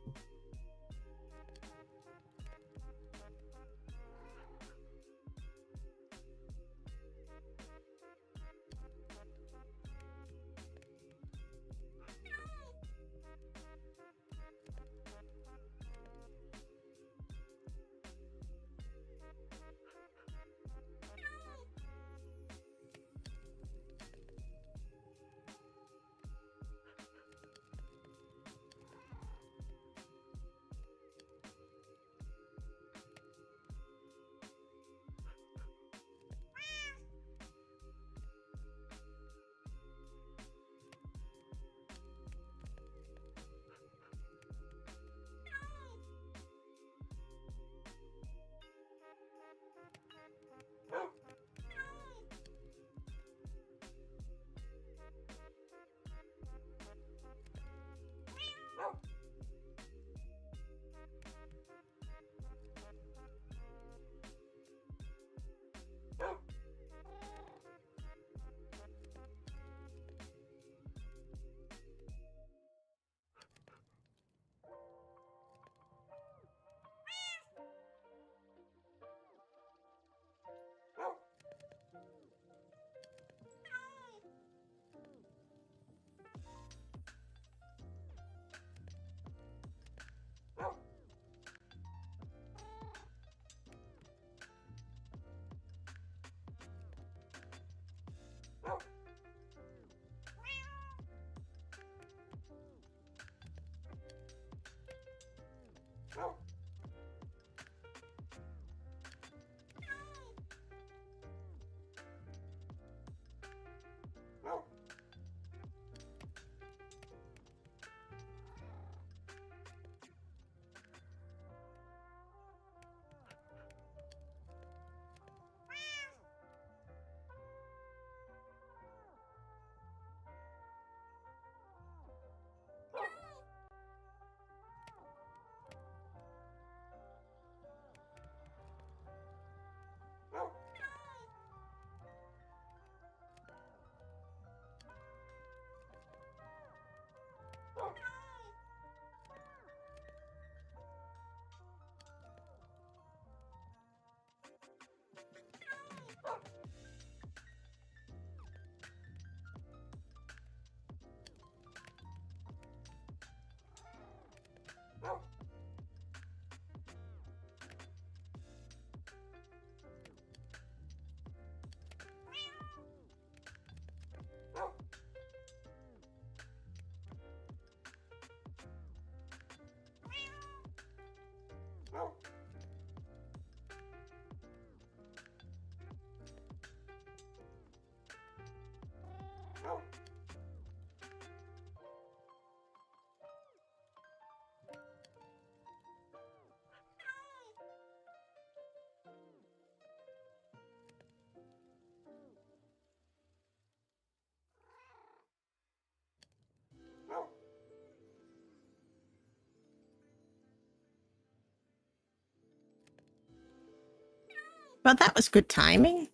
Well, that was good timing.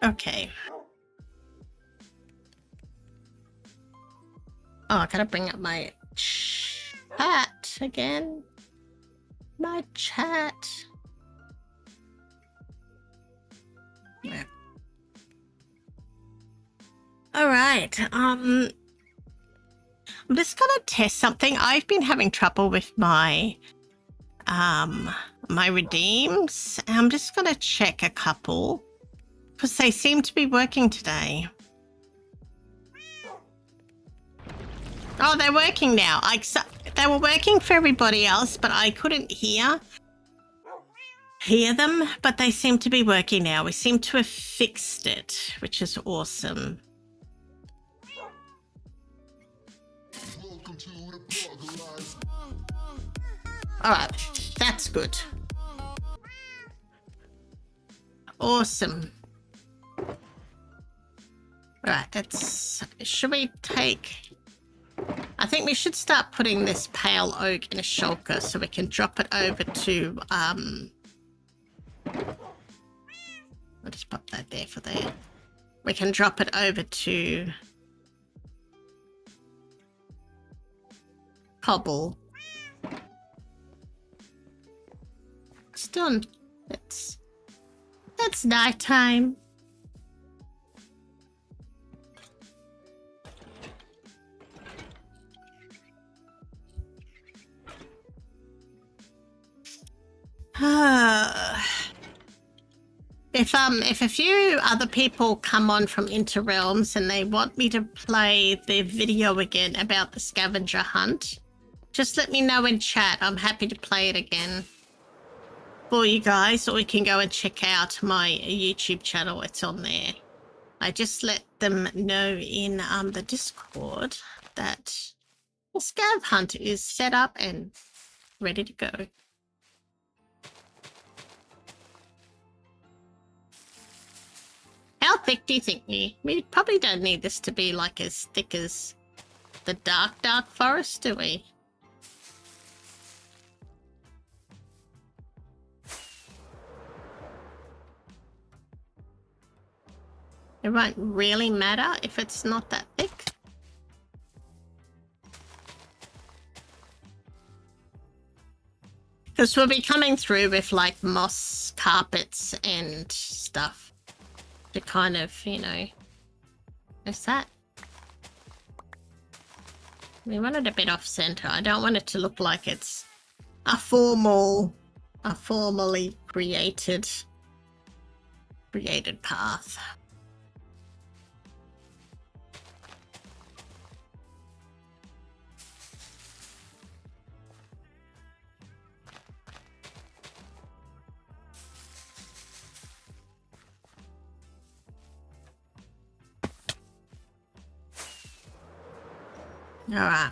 Okay. Oh, I gotta bring up my chat again. My chat. Yeah. All right. I'm just gonna test something. I've been having trouble with my my redeems. I'm just gonna check a couple because they seem to be working today. Oh, they're working now. They were working for everybody else, but I couldn't hear them, but they seem to be working now. We seem to have fixed it, which is awesome. All right, that's good. Awesome. All right, should we take... I think we should start putting this pale oak in a shulker so we can drop it over to... I'll just pop that there for there. We can drop it over to... Cobble. It's done. It's nighttime. If a few other people come on from Inter Realms and they want me to play their video again about the Scavenger Hunt, just let me know in chat. I'm happy to play it again for you guys, or you can go and check out my YouTube channel. It's on there. I just let them know in the Discord that the Scav Hunt is set up and ready to go. How thick do you think we probably don't need this to be like as thick as the dark forest, do we? It won't really matter if it's not that thick. Because we'll be coming through with like moss carpets and stuff to kind of, you know, what's that? We want it a bit off center. I don't want it to look like it's a formally created path. All right.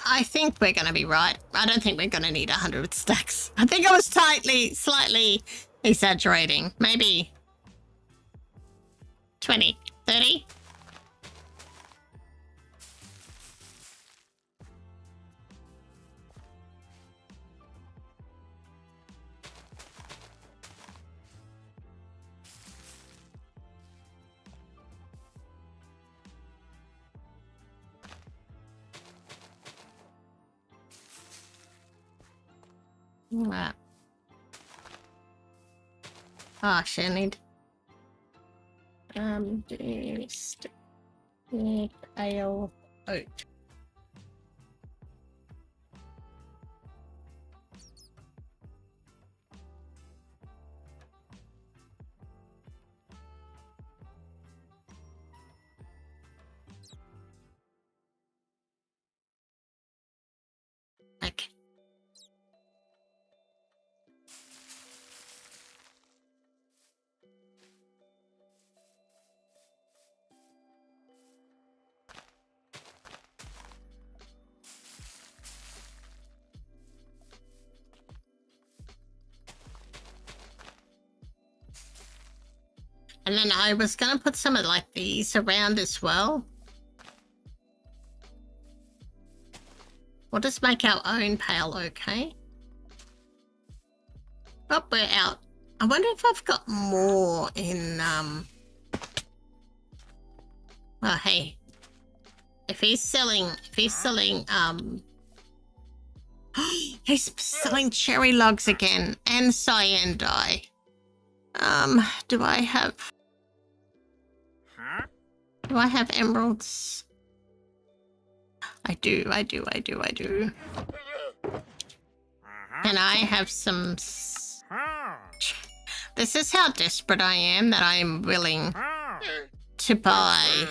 I think we're going to be right. I don't think we're going to need 100 stacks. I think I was slightly exaggerating. Maybe 20, 30. Right. Oh, shit, I need... pale oak. Okay. And then I was going to put some of like these around as well. We'll just make our own pail, okay? Oh, we're out. I wonder if I've got more in, well, hey. If he's selling, he's selling cherry logs again and cyan dye. Do I have emeralds? I do. And I have some... This is how desperate I am that I'm willing to buy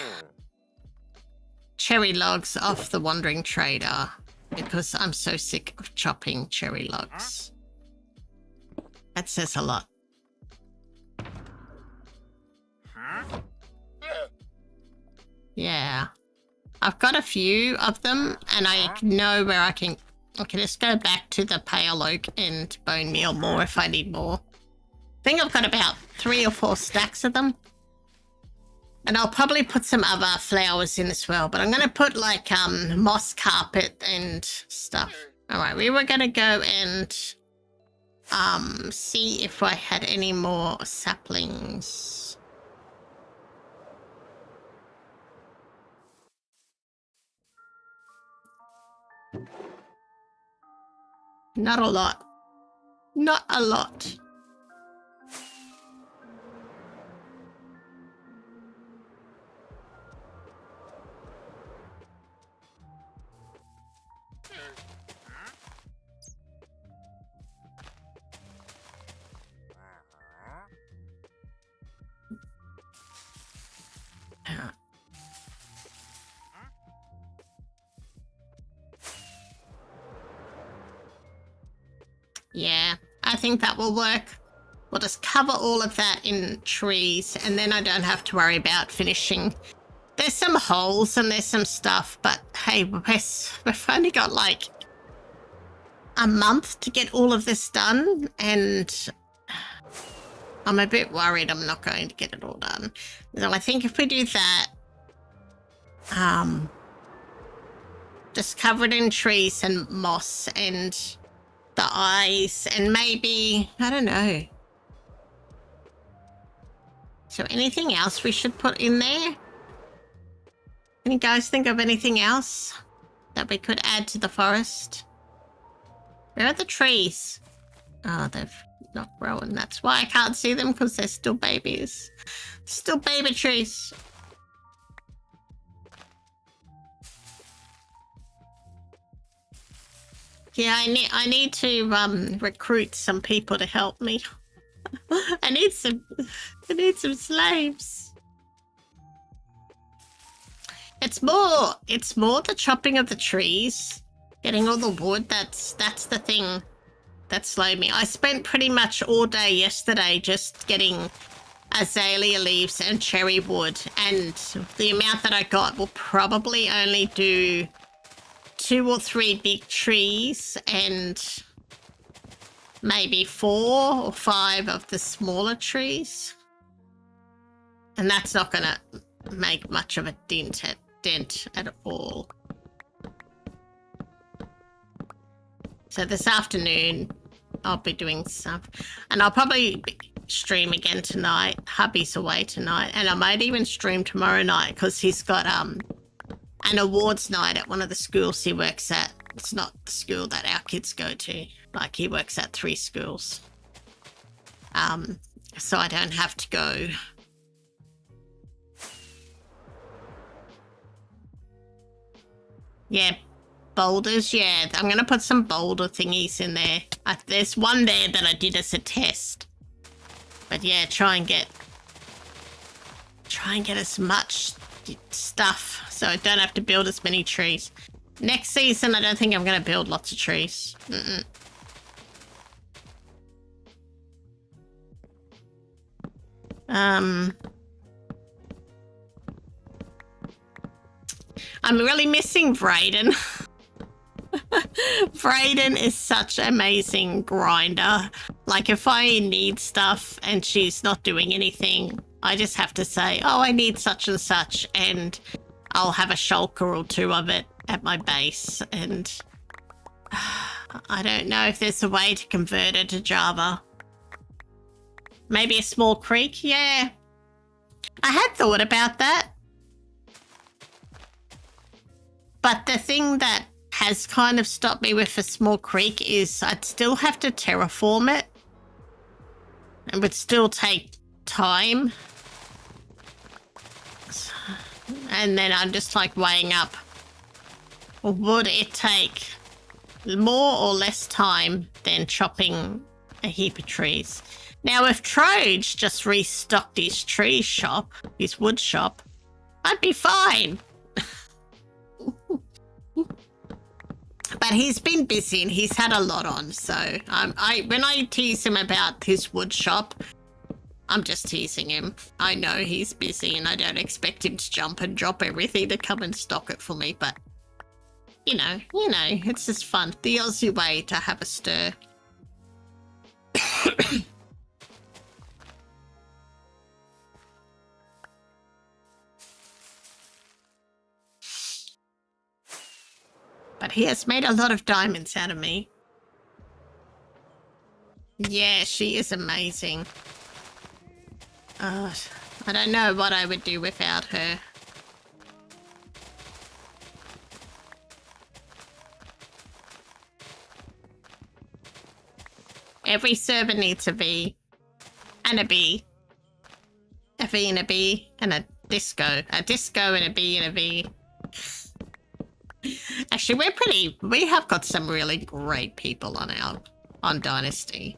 cherry logs off the Wandering Trader because I'm so sick of chopping cherry logs. That says a lot. Yeah. I've got a few of them and I know where I can just go back to the pale oak and bone meal more if I need more. I think I've got about 3 or 4 stacks of them. And I'll probably put some other flowers in as well, but I'm going to put like moss carpet and stuff. All right, we were going to go and see if I had any more saplings. Not a lot. Not a lot. Yeah, I think that will work. We'll just cover all of that in trees and then I don't have to worry about finishing. There's some holes and there's some stuff, but hey, we've only got like a month to get all of this done and I'm a bit worried I'm not going to get it all done. So I think if we do that, just cover it in trees and moss and the eyes and maybe, I don't know. So anything else we should put in there? Can you guys think of anything else that we could add to the forest? Where are the trees? Oh, they've not grown. That's why I can't see them because they're still babies. Still baby trees. Yeah, I need to recruit some people to help me. I need some slaves. It's more the chopping of the trees, getting all the wood. That's the thing that slowed me. I spent pretty much all day yesterday just getting azalea leaves and cherry wood, and the amount that I got will probably only do 2 or 3 big trees and maybe 4 or 5 of the smaller trees. And that's not going to make much of a dent at all. So this afternoon, I'll be doing stuff. And I'll probably stream again tonight. Hubby's away tonight. And I might even stream tomorrow night because he's got an awards night at one of the schools he works at. It's not the school that our kids go to. Like, he works at 3 schools. So I don't have to go. Yeah, boulders, yeah. I'm going to put some boulder thingies in there. There's one there that I did as a test. But yeah, try and get as much stuff so I don't have to build as many trees. Next season, I don't think I'm going to build lots of trees. I'm really missing Brayden. Brayden is such an amazing grinder. Like, if I need stuff and she's not doing anything, I just have to say, oh, I need such and such, and I'll have a shulker or two of it at my base, and I don't know if there's a way to convert it to Java. Maybe a small creek? Yeah. I had thought about that. But the thing that has kind of stopped me with a small creek is I'd still have to terraform it. It would still take time. And then I'm just like weighing up, would it take more or less time than chopping a heap of trees? Now, if Troge just restocked his tree shop, his wood shop, I'd be fine. But he's been busy and he's had a lot on, so when I tease him about his wood shop, I'm just teasing him. I know he's busy and I don't expect him to jump and drop everything to come and stock it for me, but you know, it's just fun. The Aussie way to have a stir. But he has made a lot of diamonds out of me. Yeah, she is amazing. I don't know what I would do without her. Every server needs a V and a B. A V and a B and a disco. A disco and a B and a V. Actually, we have got some really great people on Dynasty.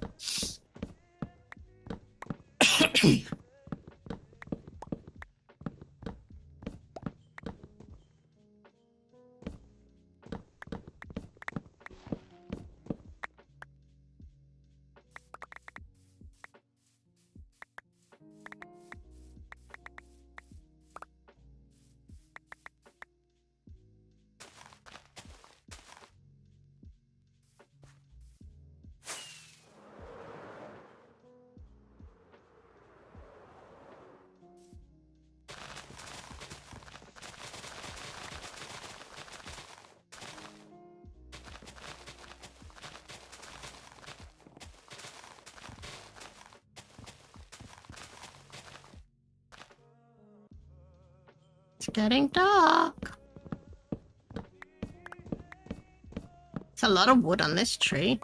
It's getting dark. It's a lot of wood on this tree.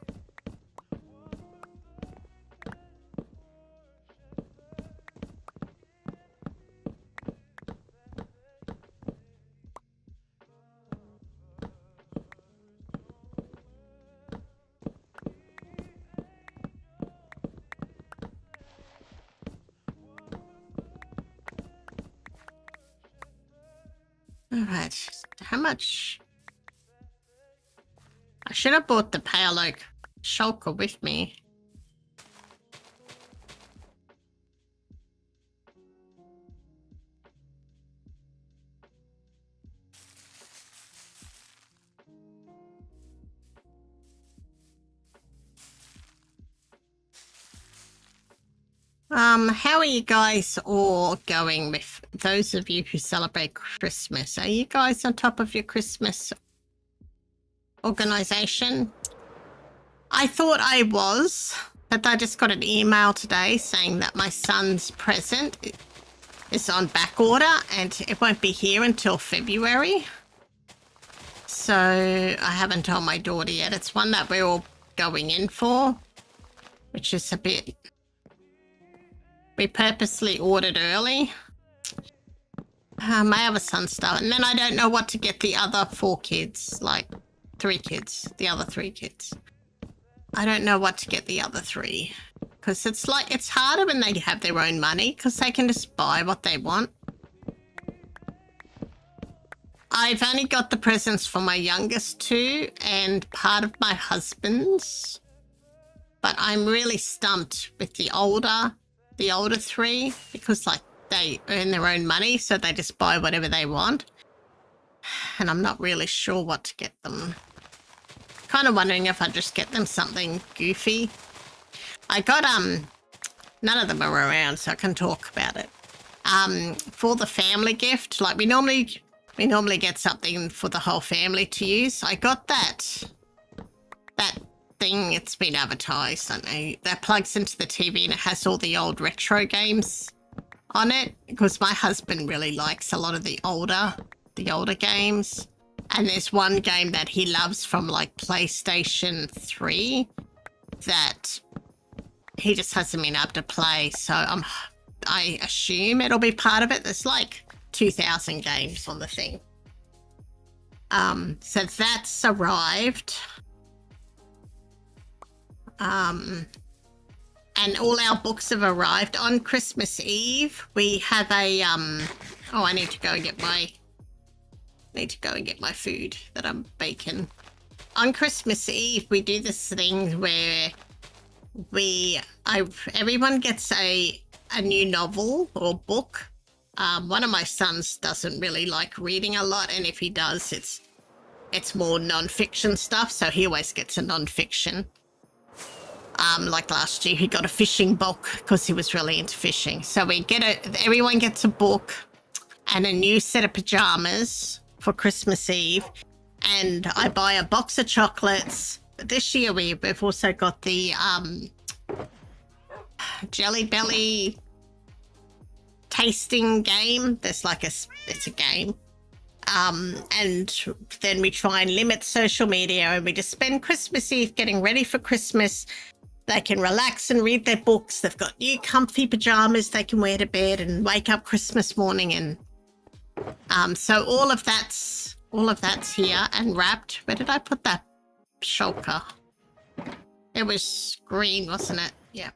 Alright, how much? I should have bought the pale oak shulker with me. How are you guys all going with those of you who celebrate Christmas? Are you guys on top of your Christmas organization? I thought I was, but I just got an email today saying that my son's present is on back order and it won't be here until February. So I haven't told my daughter yet. It's one that we're all going in for, which is a bit... We purposely ordered early. My other son's starting. And then I don't know what to get the other 4 kids, like 3 kids, the other 3 kids. I don't know what to get the other 3. Because it's like, it's harder when they have their own money because they can just buy what they want. I've only got the presents for my youngest 2 and part of my husband's. But I'm really stumped with the older 3 because like they earn their own money, so they just buy whatever they want. And I'm not really sure what to get them. Kind of wondering if I just get them something goofy. I got none of them are around, so I can talk about it. for the family gift. Like we normally get something for the whole family to use. I got that thing. It's been advertised. I don't know, that plugs into the TV and it has all the old retro games on it, because my husband really likes a lot of the older games. And there's one game that he loves from like PlayStation 3 that he just hasn't been able to play. So I assume it'll be part of it. There's like 2,000 games on the thing. So that's arrived. And all our books have arrived. On Christmas Eve, we have a oh, I need to go and get my food that I'm baking. On Christmas Eve, we do this thing where everyone gets a new novel or book. One of my sons doesn't really like reading a lot, and if he does, it's more non-fiction stuff, so he always gets a non-fiction. Like last year, he got a fishing book because he was really into fishing. So everyone gets a book and a new set of pajamas for Christmas Eve, and I buy a box of chocolates. This year we've also got the Jelly Belly tasting game. It's a game. And then we try and limit social media, and we just spend Christmas Eve getting ready for Christmas. They can relax and read their books. They've got new comfy pajamas they can wear to bed and wake up Christmas morning. And so all of that's here and wrapped. Where did I put that shulker? It was green, wasn't it? Yeah.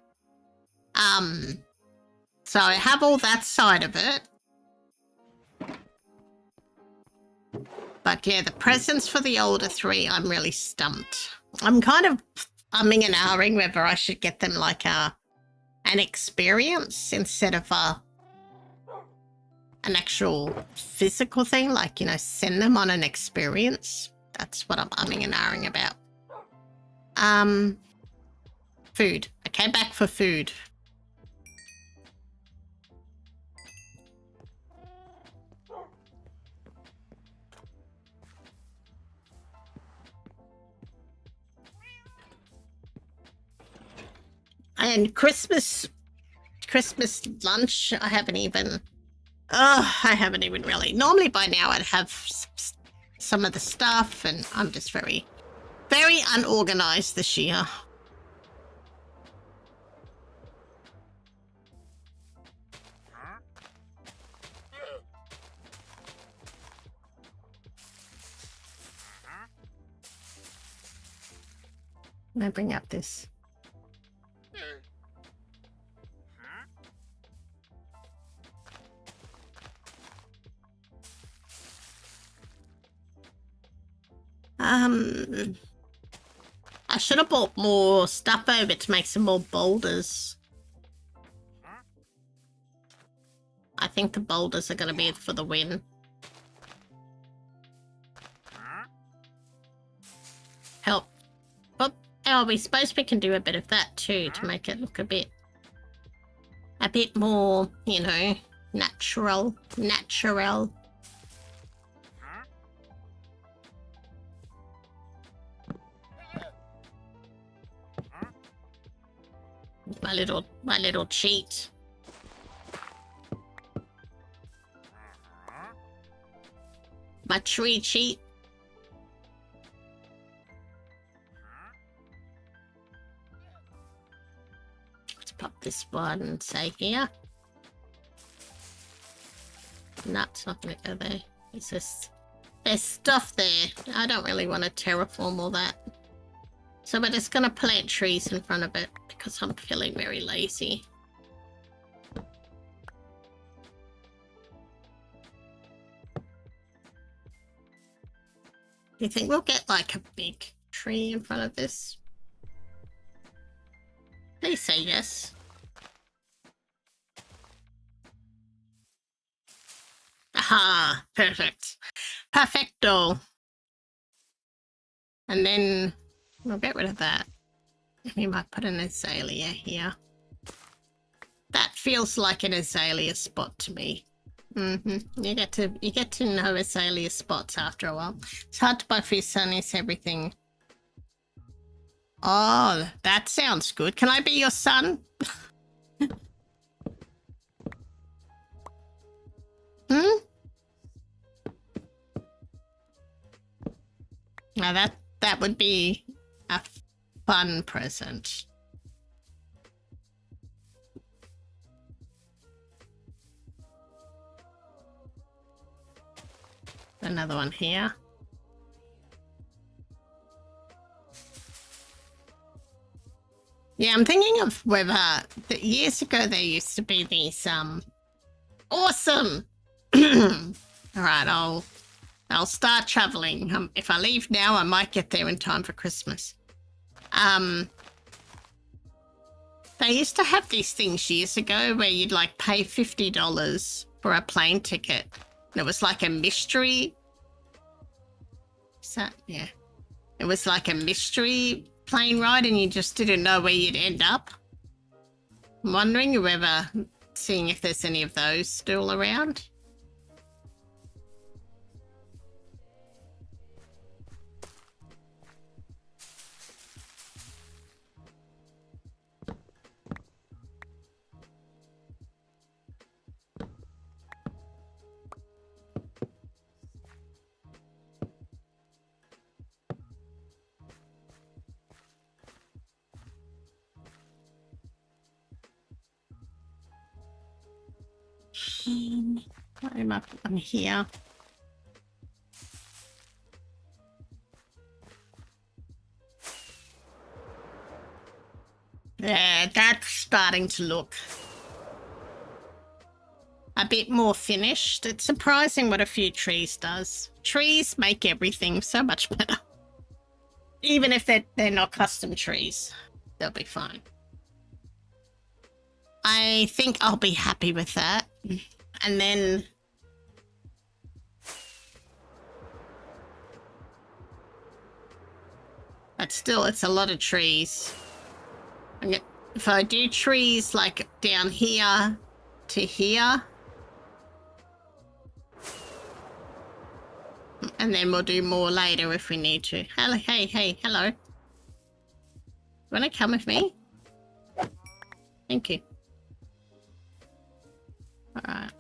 So I have all that side of it. But yeah, the presents for the older three, I'm really stumped. I'm kind of umming and ahhing whether I should get them like an experience instead of an actual physical thing, like, you know, send them on an experience. That's what I'm umming and ahhing about. Food. I came back for food. And Christmas lunch, I haven't even really. Normally by now I'd have some of the stuff, and I'm just very, very unorganized this year. Let me bring up this. I should have bought more stuff over to make some more boulders. I think the boulders are going to be for the win. Help. Oh, we suppose we can do a bit of that too to make it look a bit more, you know, natural. My little cheat. My tree cheat. Let's pop this one and say here. No, it's not gonna go there. It's just, there's stuff there. I don't really want to terraform all that. So we're just gonna plant trees in front of it because I'm feeling very lazy. Do you think we'll get like a big tree in front of this? Please say yes. Aha, perfect. Perfecto. And then we'll get rid of that. We might put an azalea here. That feels like an azalea spot to me. You get to know azalea spots after a while. It's hard to buy for your son is everything. Oh, that sounds good. Can I be your son? Hmm? Now that would be a fun present. Another one here. Yeah, I'm thinking of whether years ago there used to be these awesome. All right, I'll start traveling. If I leave now, I might get there in time for Christmas. They used to have these things years ago where you'd like pay $50 for a plane ticket. And it was like a mystery. Is that, yeah. It was like a mystery plane ride and you just didn't know where you'd end up. I'm wondering whether, seeing if there's any of those still around. Where am I? I'm here. Yeah, that's starting to look a bit more finished. It's surprising what a few trees does. Trees make everything so much better. Even if they're not custom trees, they'll be fine. I think I'll be happy with that. And then but still, it's a lot of trees. If I do trees like down here to here, and then we'll do more later if we need to. Hello, hey, hello. You want to come with me? Thank you. All right.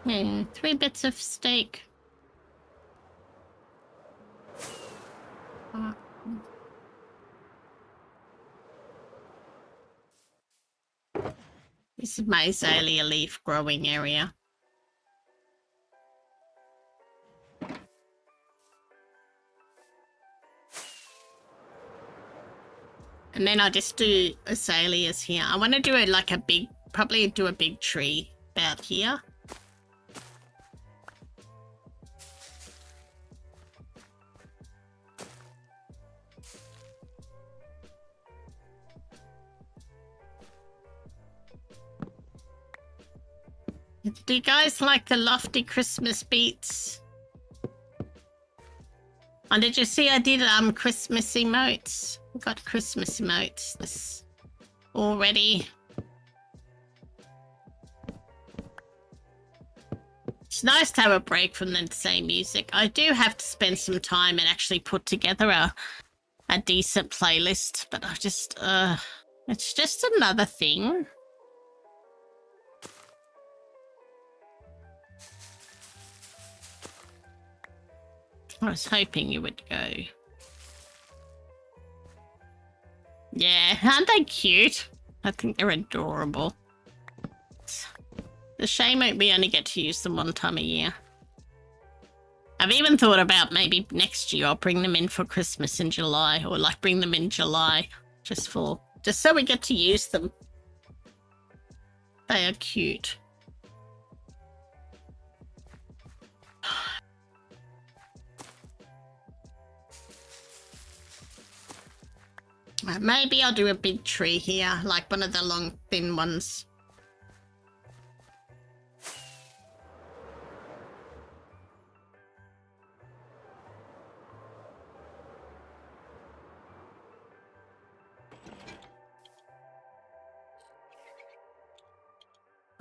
Yeah, 3 bits of steak. This is my azalea leaf growing area. And then I'll just do azaleas here. I want to do it like a big, probably do a big tree about here. Do you guys like the lofty Christmas beats? Oh, did you see I did Christmas emotes? I got Christmas emotes this already. It's nice to have a break from the same music. I do have to spend some time and actually put together a decent playlist, but I just it's just another thing. I was hoping you would go. Yeah, aren't they cute? I think they're adorable. It's a shame we only get to use them one time a year. I've even thought about maybe next year I'll bring them in for Christmas in July, or like bring them in July just so we get to use them. They are cute. Maybe I'll do a big tree here, like one of the long, thin ones.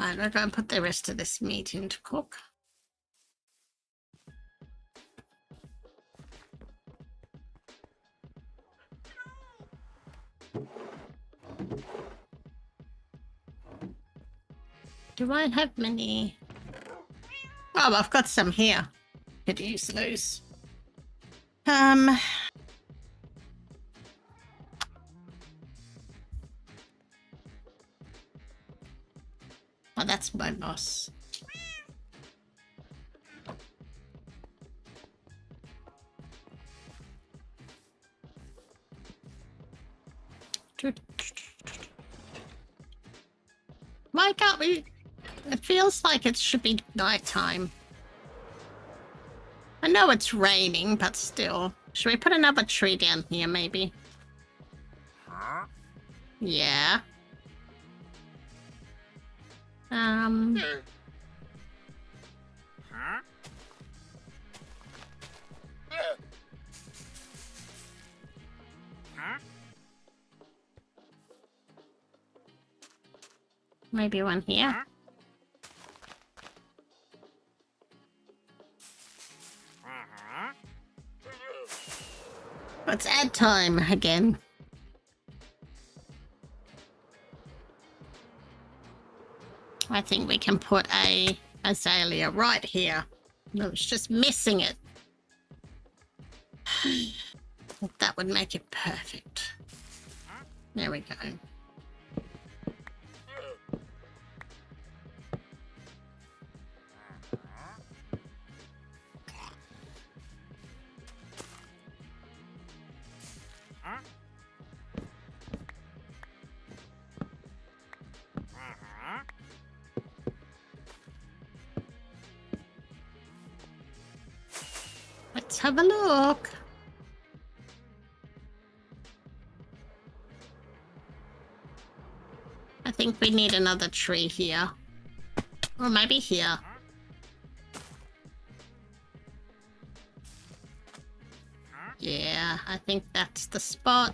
Right, I'll go and put the rest of this meat in to cook. Do I have many? Oh, I've got some here. Could use those. Oh, that's my boss. Why can't we? It feels like it should be nighttime. I know it's raining, but still. Should we put another tree down here, maybe? Yeah. Maybe one here. Let's add time again. I think we can put a azalea right here. No, it's just missing it. That would make it perfect. There we go. Let's have a look. I think we need another tree here. Or maybe here. Yeah, I think that's the spot.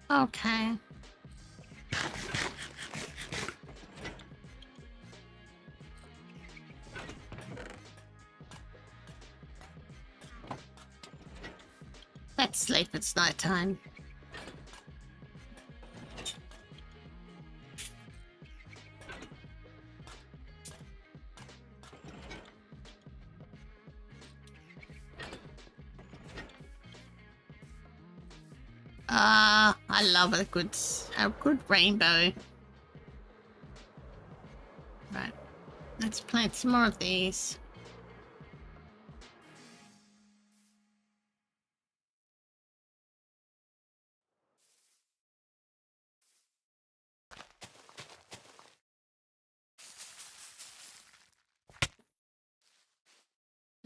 Okay. Let's sleep, it's nighttime. I love a good rainbow. Right, let's plant some more of these.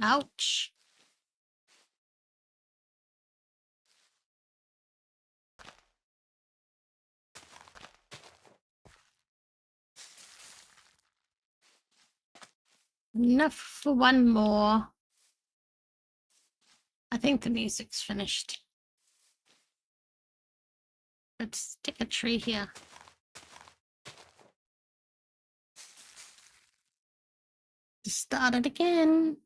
Ouch. Enough for one more. I think the music's finished. Let's stick a tree here. Start it again.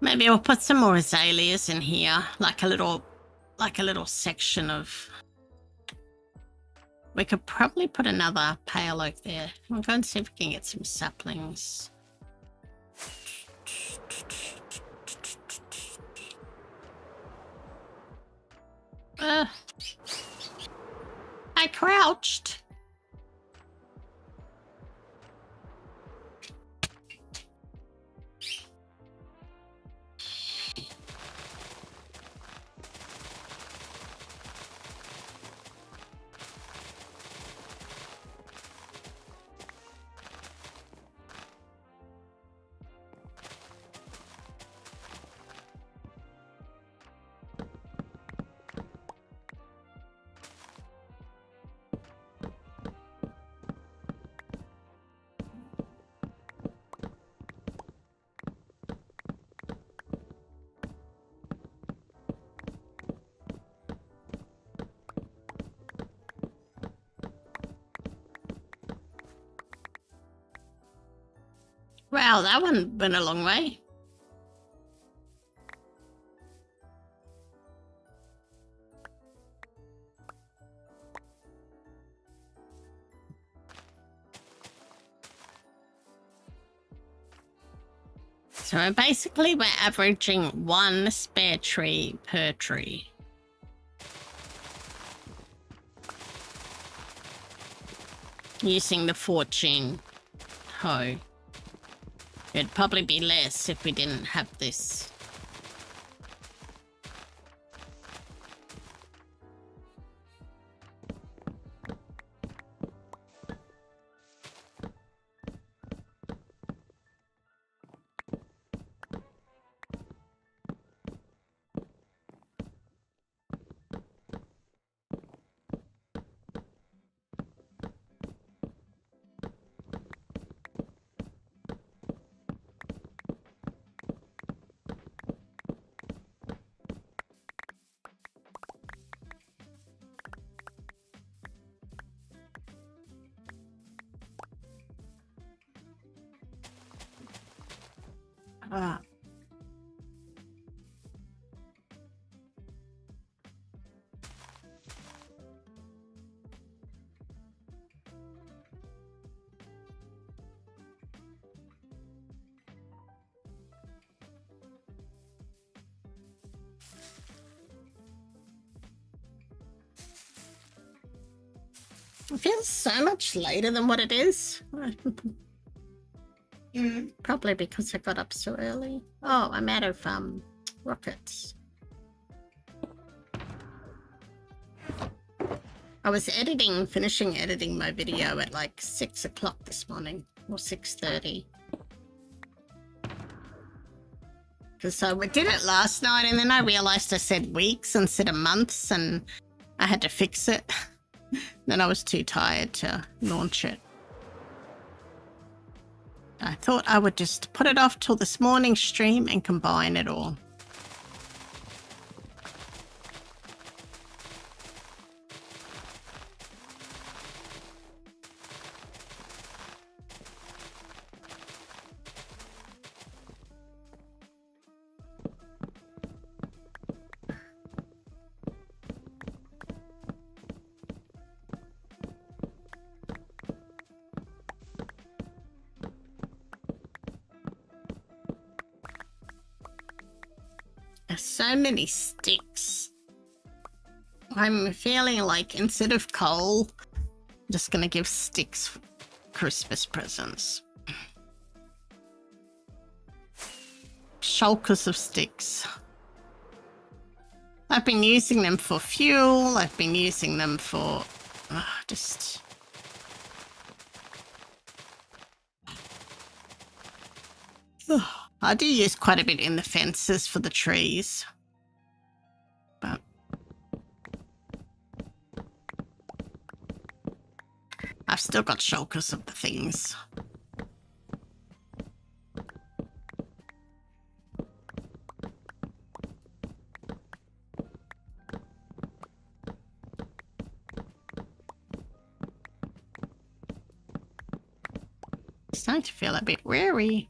Maybe we'll put some more azaleas in here, like a little section of. We could probably put another pale oak there. We'll go and see if we can get some saplings. I crouched. Wow, that one went a long way. So basically we're averaging 1 spare tree per tree. Using the fortune hoe. It'd probably be less if we didn't have this. Ah. It feels so much later than what it is. Probably because I got up so early. Oh, I'm out of rockets. I was finishing editing my video at like 6 o'clock this morning, or 6:30. Because we did it last night, and then I realized I said weeks instead of months, and I had to fix it. Then I was too tired to launch it. I thought I would just put it off till this morning's stream and combine it all. There's so many sticks. I'm feeling like instead of coal, I'm just gonna give sticks Christmas presents. Shulkers of sticks. I've been using them for fuel. I've been using them for just... I do use quite a bit in the fences for the trees. But I've still got shulkers of the things. Starting to feel a bit weary.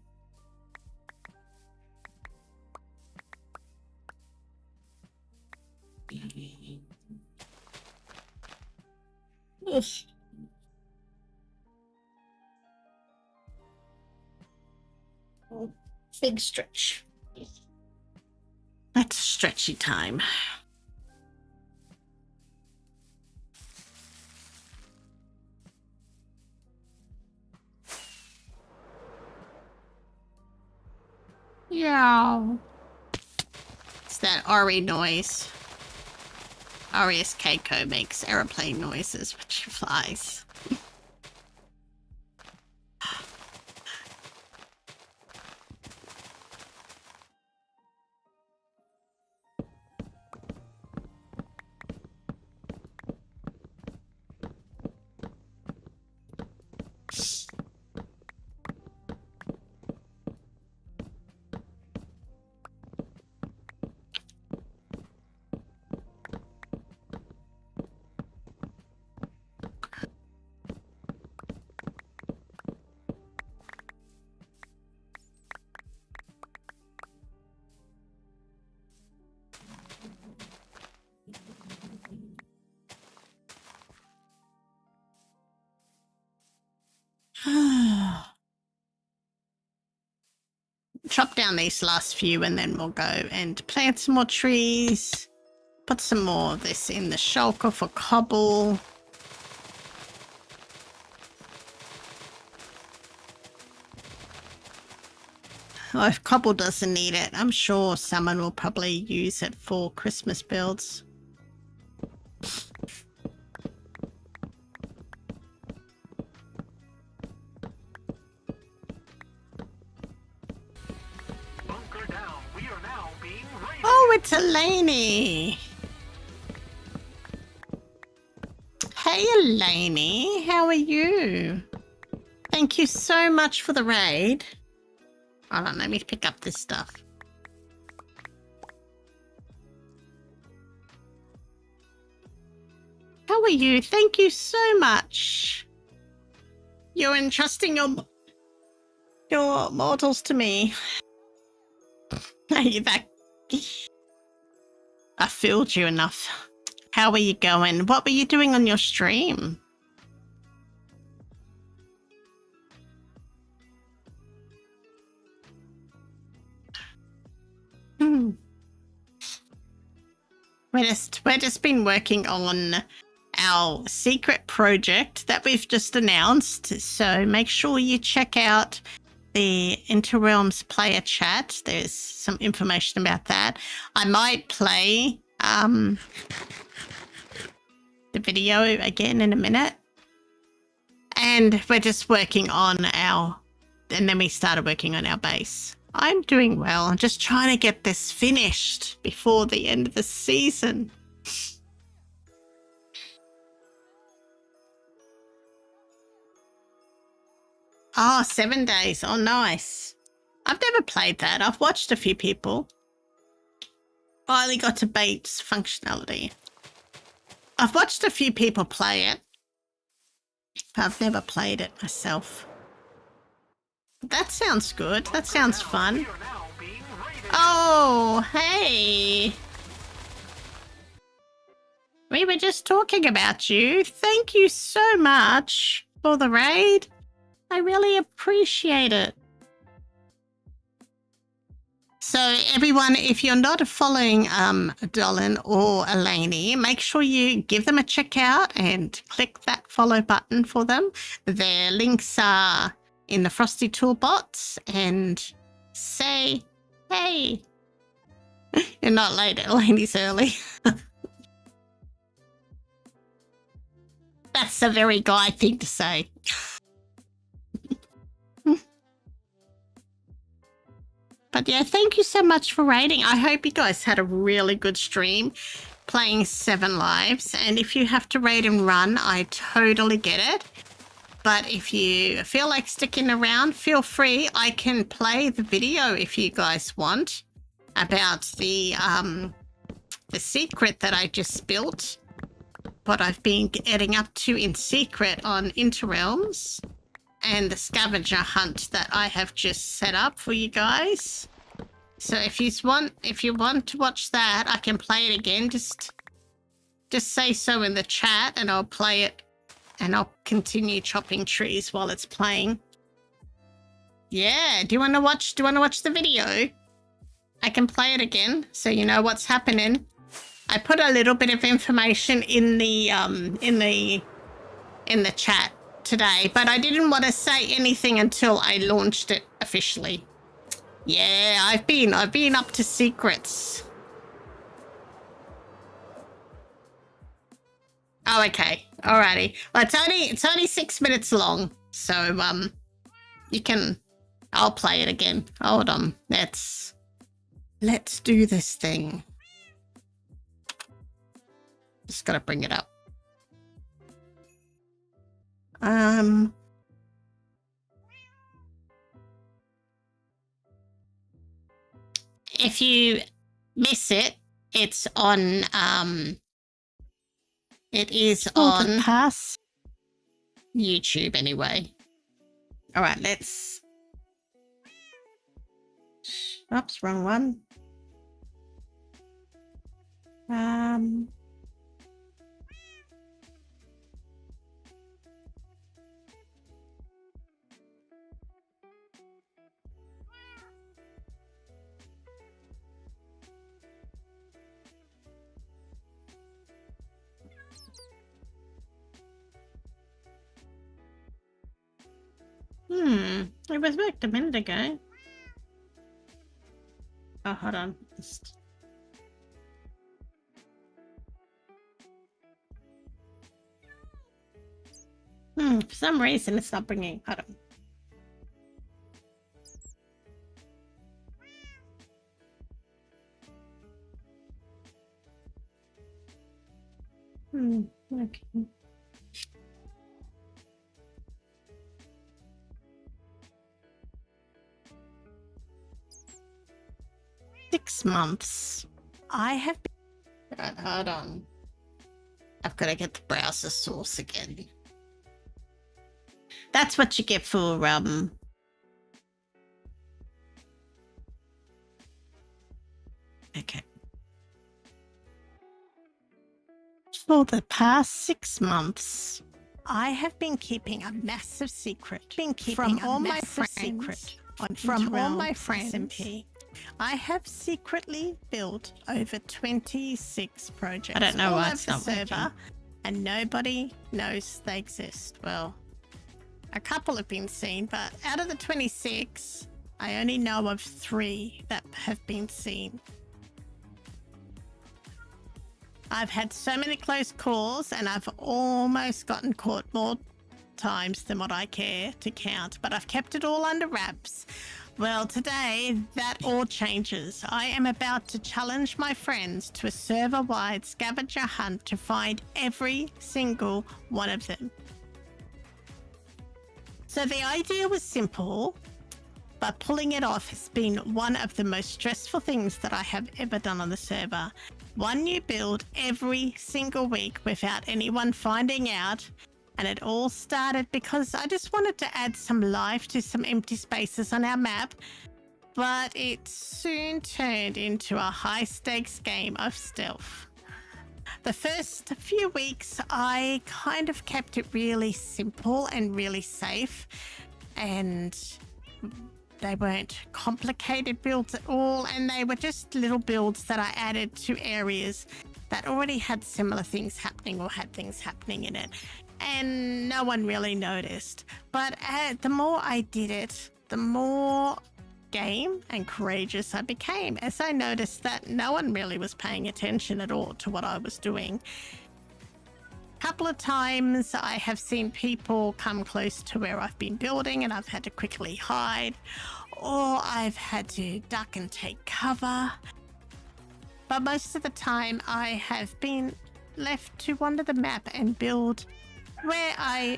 Oof. Big stretch. That's stretchy time. Yeah. It's that Ori noise. Arius Keiko makes aeroplane noises when she flies. Chop down these last few and then we'll go and plant some more trees. Put some more of this in the shulker for cobble. Well, if cobble doesn't need it, I'm sure someone will probably use it for Christmas builds. Oh, it's Elaney. Hey, Elaney. How are you? Thank you so much for the raid. Hold on, let me pick up this stuff. How are you? Thank you so much. You're entrusting your mortals to me. Are you back? I filled you enough. How are you going? What were you doing on your stream? We're just been working on our secret project that we've just announced. So make sure you check out the Inter Realms player chat. There's some information about that. I might play the video again in a minute. And we're just working on and then we started working on our base. I'm doing well. I'm just trying to get this finished before the end of the season. Oh, 7 days. Oh, nice. I've never played that. I've watched a few people. Finally got to Bates functionality. I've watched a few people play it. I've never played it myself. That sounds good. That sounds fun. Oh, hey. We were just talking about you. Thank you so much for the raid. I really appreciate it. So everyone, if you're not following Dolan or Elaney, make sure you give them a check out and click that follow button for them. Their links are in the Frosty Toolbots and say, hey. You're not late, Elaney's early. That's a very guy thing to say. But yeah, thank you so much for raiding. I hope you guys had a really good stream playing 7 lives. And if you have to raid and run, I totally get it. But if you feel like sticking around, feel free. I can play the video if you guys want about the secret that I just built. What I've been getting up to in secret on Inter Realms. And the Scavenger Hunt that I have just set up for you guys. So if you want to watch that, I can play it again. Just say so in the chat and I'll play it and I'll continue chopping trees while it's playing. Yeah, do you want to watch the video? I can play it again so you know what's happening. I put a little bit of information in the chat today, but I didn't want to say anything until I launched it officially. Yeah, I've been up to secrets. Oh, okay. Alrighty. Well, it's only 6 minutes long, so you can. I'll play it again. Hold on. Let's do this thing. Just gotta bring it up. If you miss it, it's on it is on pass. YouTube anyway. All right, let's. Oops, wrong one. It was worked a minute ago. Oh, hold on. For some reason it's not bringing. Hold on. Okay. 6 months. I have been. Right, hold on. I've got to get the browser source again. That's what you get for Okay. For the past 6 months, I have been keeping a massive secret. From all my friends. From all my friends. SMP. I have secretly built over 26 projects. I don't know why it's not server, and nobody knows they exist. Well, a couple have been seen, but out of the 26, I only know of 3 that have been seen. I've had so many close calls, and I've almost gotten caught more times than what I care to count, but I've kept it all under wraps. Well, today, that all changes. I am about to challenge my friends to a server-wide scavenger hunt to find every single one of them. So the idea was simple, but pulling it off has been one of the most stressful things that I have ever done on the server. One new build every single week without anyone finding out. And it all started because I just wanted to add some life to some empty spaces on our map. But it soon turned into a high-stakes game of stealth. The first few weeks, I kind of kept it really simple and really safe. And they weren't complicated builds at all. And they were just little builds that I added to areas that already had similar things happening or had things happening in it. And no one really noticed. But the more I did it, the more game and courageous I became, as I noticed that no one really was paying attention at all to what I was doing. A couple of times I have seen people come close to where I've been building and I've had to quickly hide, or I've had to duck and take cover. But most of the time I have been left to wander the map and build where I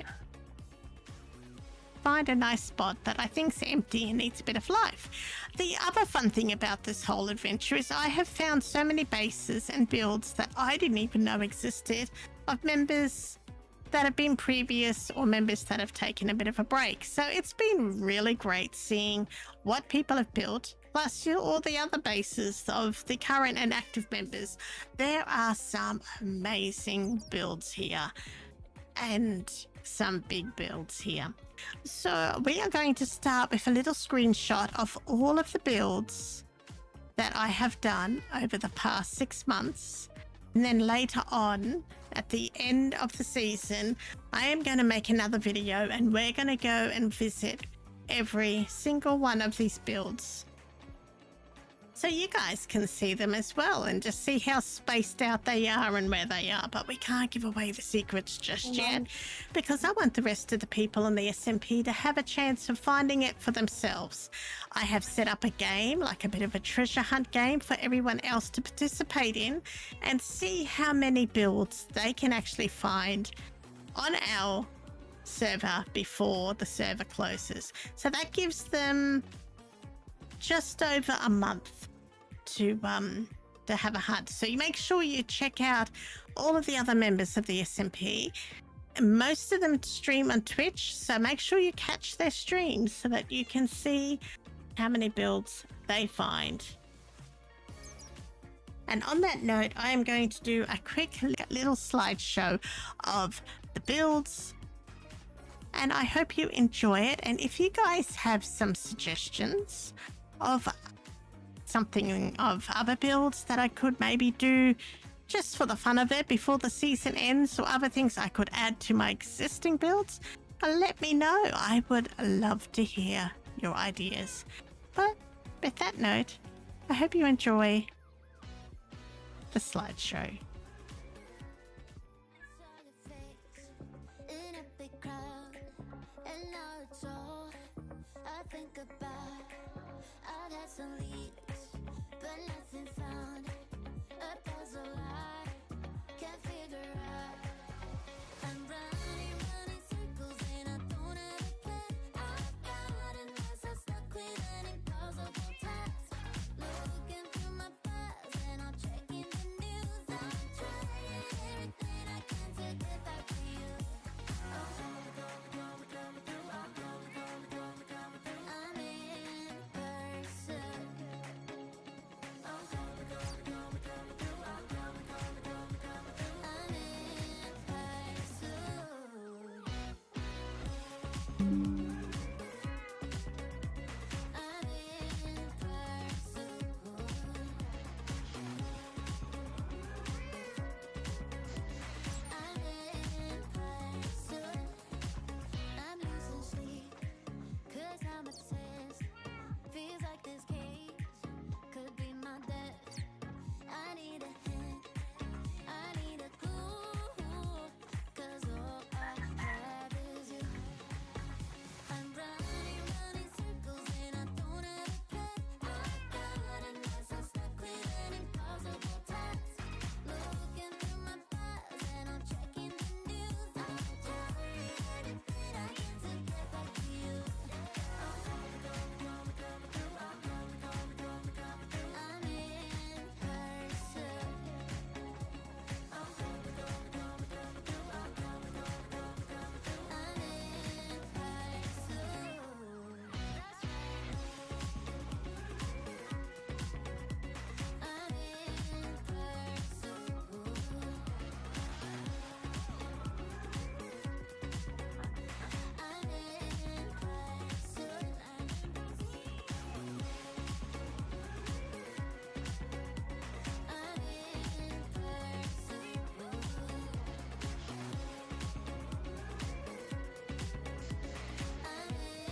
find a nice spot that I think's empty and needs a bit of life. The other fun thing about this whole adventure is I have found so many bases and builds that I didn't even know existed of members that have been previous or members that have taken a bit of a break. So it's been really great seeing what people have built, plus all the other bases of the current and active members. There are some amazing builds here. And some big builds here. So we are going to start with a little screenshot of all of the builds that I have done over the past 6 months. And then later on, at the end of the season, I am going to make another video and we're going to go and visit every single one of these builds so you guys can see them as well and just see how spaced out they are and where they are. But we can't give away the secrets just yet because I want the rest of the people in the SMP to have a chance of finding it for themselves. I have set up a game, like a bit of a treasure hunt game for everyone else to participate in and see how many builds they can actually find on our server before the server closes. So that gives them just over a month to have a hunt. So you make sure you check out all of the other members of the SMP. Most of them stream on Twitch, so make sure you catch their streams so that you can see how many builds they find. And on that note, I am going to do a quick little slideshow of the builds, and I hope you enjoy it. And if you guys have some suggestions of something of other builds that I could maybe do just for the fun of it before the season ends, or other things I could add to my existing builds, let me know. I would love to hear your ideas. But with that note, I hope you enjoy the slideshow. Saw your face in a big crowd, and now it's all I think about. I'd had some leads, but nothing found. A puzzle I can't figure out. I'm running circles and I don't have a plan. I've got a mess, I'm stuck with an impossible task. Looking through my files and I'm checking the news. I'm trying everything I can to get back to you. I'm in person. I'm in person. I'm in person. I'm losing sleep, 'cause I'm obsessed. Feels like this case could be my death. I need a hint, I need a clue, 'cause all I have is you. I'm running circles and I don't have a plan. I've got a mess, I'm stuck with an impossible task. Looking through my files and I'm checking the news. I'm trying everything I can to get back to you. I'm in person. I'm in person. I'm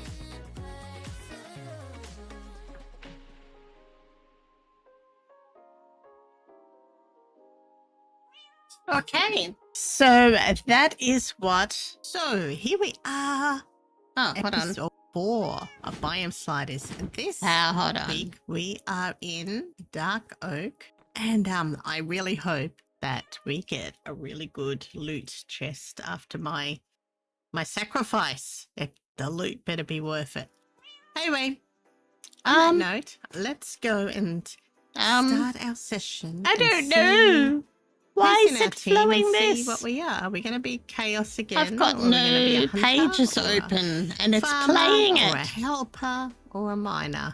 in Okay, so that is what. So here we are. Oh, hold on. Episode 4 of Biome Sliders. And this Hold on. week we are in Dark Oak. And I really hope that we get a really good loot chest after my sacrifice. The loot better be worth it. Anyway, on that note, let's go and start our session. I and don't see know. Why who's is in our it team flowing and see this? what we are. Are we going to be chaos again? I've got or are we gonna be a no hunter, pages or a open and it's farmer, playing or a it. helper or a miner.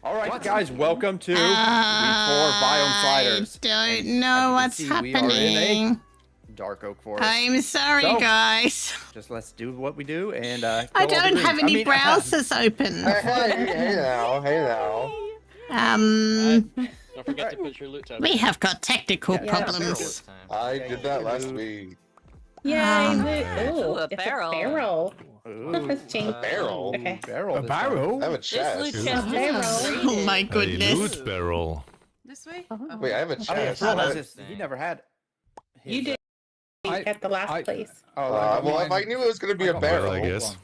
All right, guys, welcome to week 4 Biome Sliders. I don't you know can what's see, we are in a happening. Dark Oak Forest. I'm sorry, So- guys. Just let's do what we do and I kill all the don't have greens. any browsers open. Hey now. Don't forget to put your loot tab. We have got technical Yeah, problems. I did that last week. Yay! Um, Ooh, a it's barrel. a barrel. Ooh, Let's change. barrel. Okay. barrel. A this time. barrel? I have a This chest. loot Ooh. chest Barrel. is Oh my A goodness. loot barrel. This way? Oh. Wait, I have a Oh yeah, chest. Phil Hold has on. his. He never had. His, You did I- at the last I- place. Oh, Well, if I knew it was gonna be I a got barrel, I one. guess.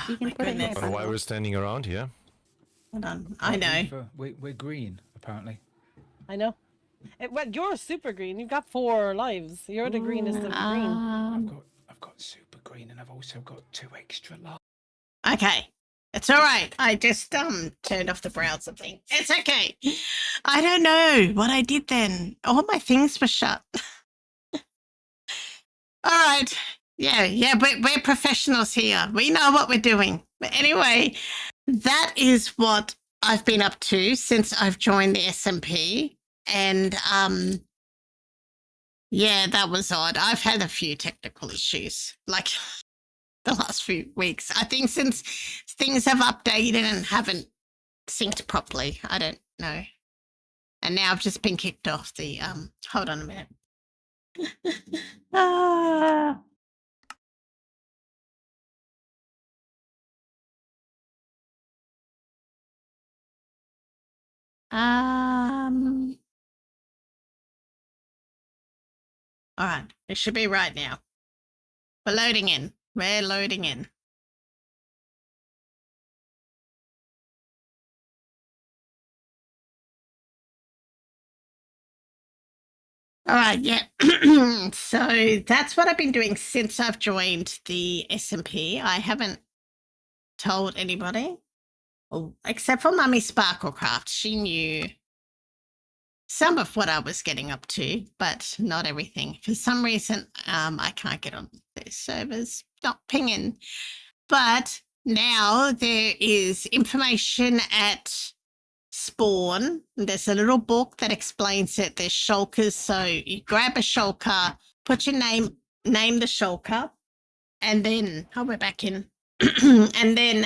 You can My put it goodness. here. But why we're standing around here? Hold on. I know. We're green, apparently. I know. Well, you're super green. You've got 4 lives. You're the greenest of the green. I've got super green, and I've also got 2 extra lives. Okay. It's all right. I just turned off the browser thing. It's okay. I don't know what I did then. All my things were shut. All right. Yeah, we're professionals here. We know what we're doing. But anyway, that is what I've been up to since I've joined the SMP. And yeah, that was odd. I've had a few technical issues, like the last few weeks. I think since things have updated and haven't synced properly. I don't know. And now I've just been kicked off the hold on a minute. Ah. All right. It should be right now. We're loading in. We're loading in. All right, yeah. So that's what I've been doing since I've joined the SMP. I haven't told anybody, except for Mummy Sparklecraft. She knew some of what I was getting up to, but not everything. For some reason, I can't get on the servers, not pinging. But now there is information at Spawn. There's a little book that explains it. There's shulkers, so you grab a shulker, put your name the shulker, and then we're back in, and then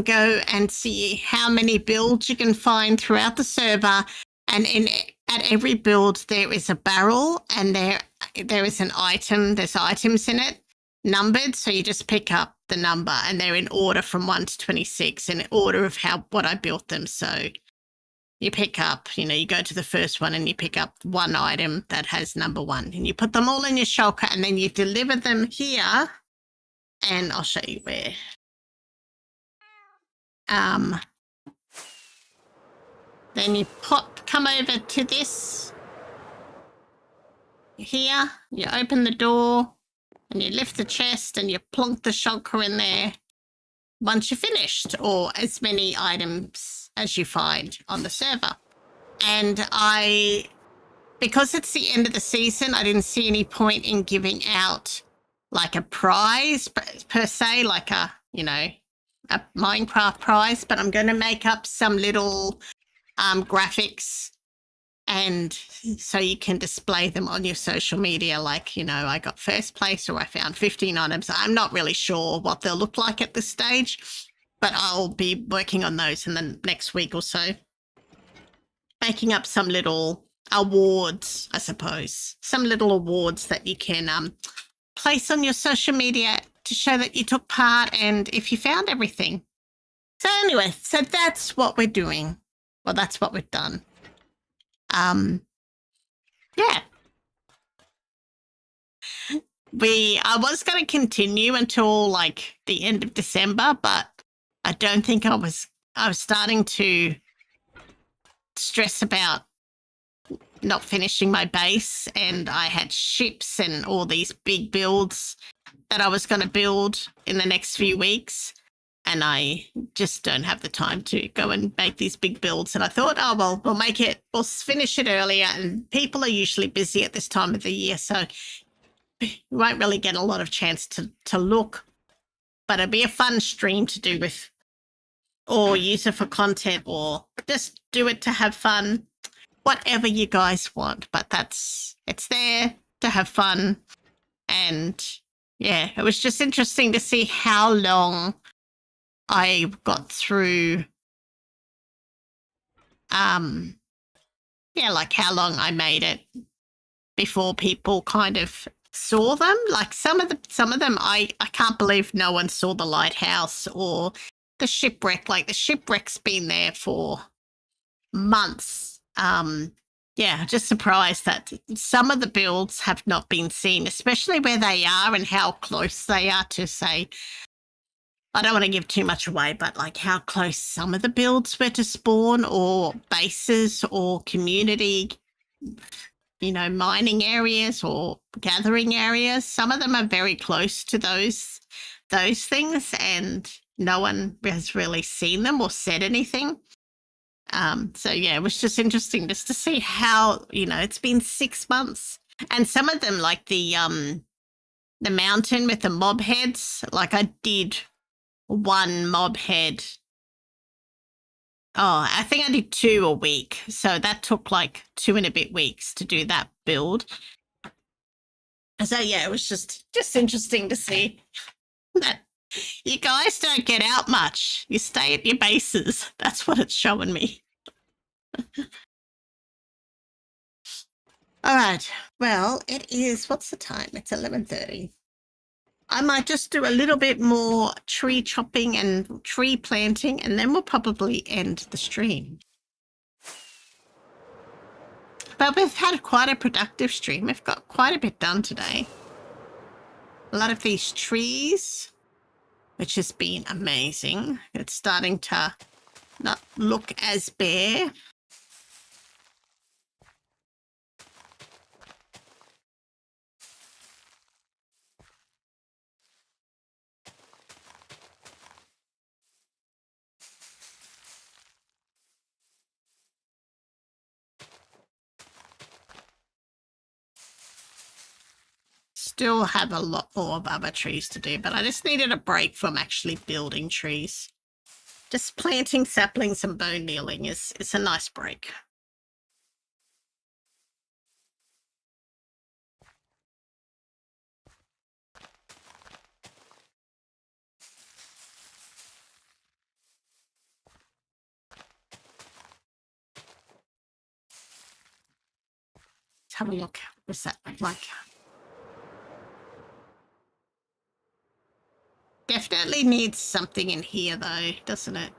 go and see how many builds you can find throughout the server. And at every build there is a barrel, and there is an item. There's items in it, numbered, so you just pick up the number, and they're in order from 1 to 26, in order of what I built them. So you pick up, you go to the first one and you pick up one item that has number 1, and you put them all in your shulker, and then you deliver them here. And I'll show you where. Then you come over to this here. You open the door and you lift the chest and you plonk the shulker in there once you're finished, or as many items as you find on the server. And because it's the end of the season, I didn't see any point in giving out like a prize per se, like a Minecraft prize, but I'm going to make up some little graphics, and so you can display them on your social media, like, I got first place, or I found 15 items. I'm not really sure what they'll look like at this stage, but I'll be working on those in the next week or so, making up some little awards, I suppose, some little awards that you can place on your social media to show that you took part and if you found everything. So anyway, so that's what we're doing. Well, that's what we've done. Yeah. I was going to continue until like the end of December, but I don't think I was starting to stress about not finishing my base, and I had ships and all these big builds that I was going to build in the next few weeks. And I just don't have the time to go and make these big builds. And I thought, we'll finish it earlier. And people are usually busy at this time of the year, so you won't really get a lot of chance to look. But it'll be a fun stream to do with, or use it for content, or just do it to have fun. Whatever you guys want. But it's there to have fun. And yeah, it was just interesting to see how long I got through, yeah, like how long I made it before people kind of saw them. Like some of them, I can't believe no one saw the lighthouse or the shipwreck. Like the shipwreck's been there for months. Yeah, just surprised that some of the builds have not been seen, especially where they are and how close they are to, say, I don't want to give too much away, but like how close some of the builds were to spawn, or bases or community, mining areas or gathering areas. Some of them are very close to those things, and no one has really seen them or said anything. So yeah, it was just interesting just to see how, it's been 6 months. And some of them, like the mountain with the mob heads, like I did one mob head. Oh, I think I did 2 a week. So that took like 2 and a bit weeks to do that build. So yeah, it was just interesting to see that you guys don't get out much. You stay at your bases. That's what it's showing me. All right. Well, it is, what's the time? It's 11:30. I might just do a little bit more tree chopping and tree planting, and then we'll probably end the stream. But we've had quite a productive stream. We've got quite a bit done today. A lot of these trees, which has been amazing. It's starting to not look as bare. Still have a lot more of other trees to do, but I just needed a break from actually building trees. Just planting saplings and bone kneeling is a nice break. Let's have a look. What's that look like? Definitely needs something in here though, doesn't it?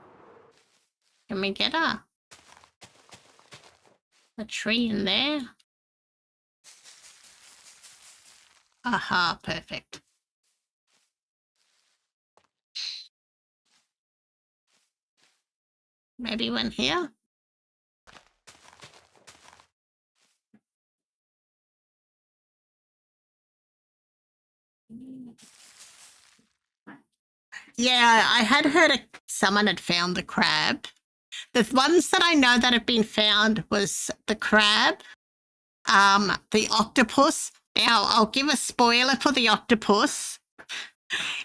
Can we get a tree in there? Aha, perfect. Maybe one here? Yeah, I had heard someone had found the crab. The ones that I know that have been found was the crab, the octopus. Now, I'll give a spoiler for the octopus.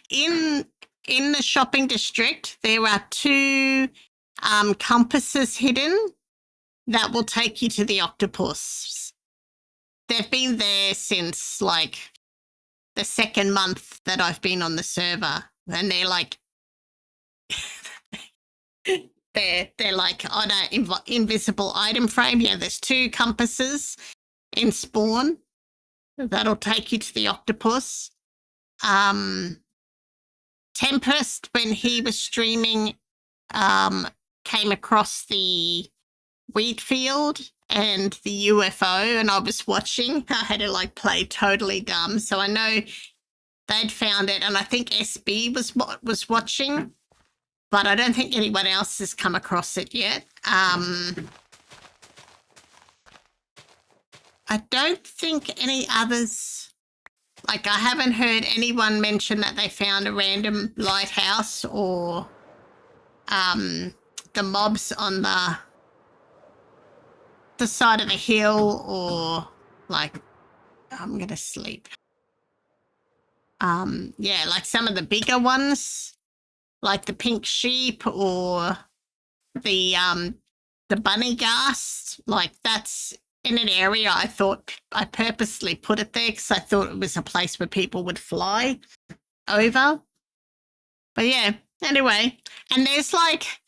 In the shopping district, there are 2 compasses hidden that will take you to the octopus. They've been there since like the 2nd month that I've been on the server, and they're like they're like on an invisible item frame. Yeah, there's 2 compasses in spawn that'll take you to the octopus. Tempest, when he was streaming, came across the wheat field and the UFO, and I was watching. I had to like play totally dumb, so I know they'd found it, and I think SB was watching, but I don't think anyone else has come across it yet. I don't think any others, like I haven't heard anyone mention that they found a random lighthouse or the mobs on the side of the hill, or like, I'm gonna sleep. Yeah, like some of the bigger ones, like the pink sheep or the bunny ghast, like that's in an area I thought I purposely put it there because I thought it was a place where people would fly over. But yeah, anyway, and there's like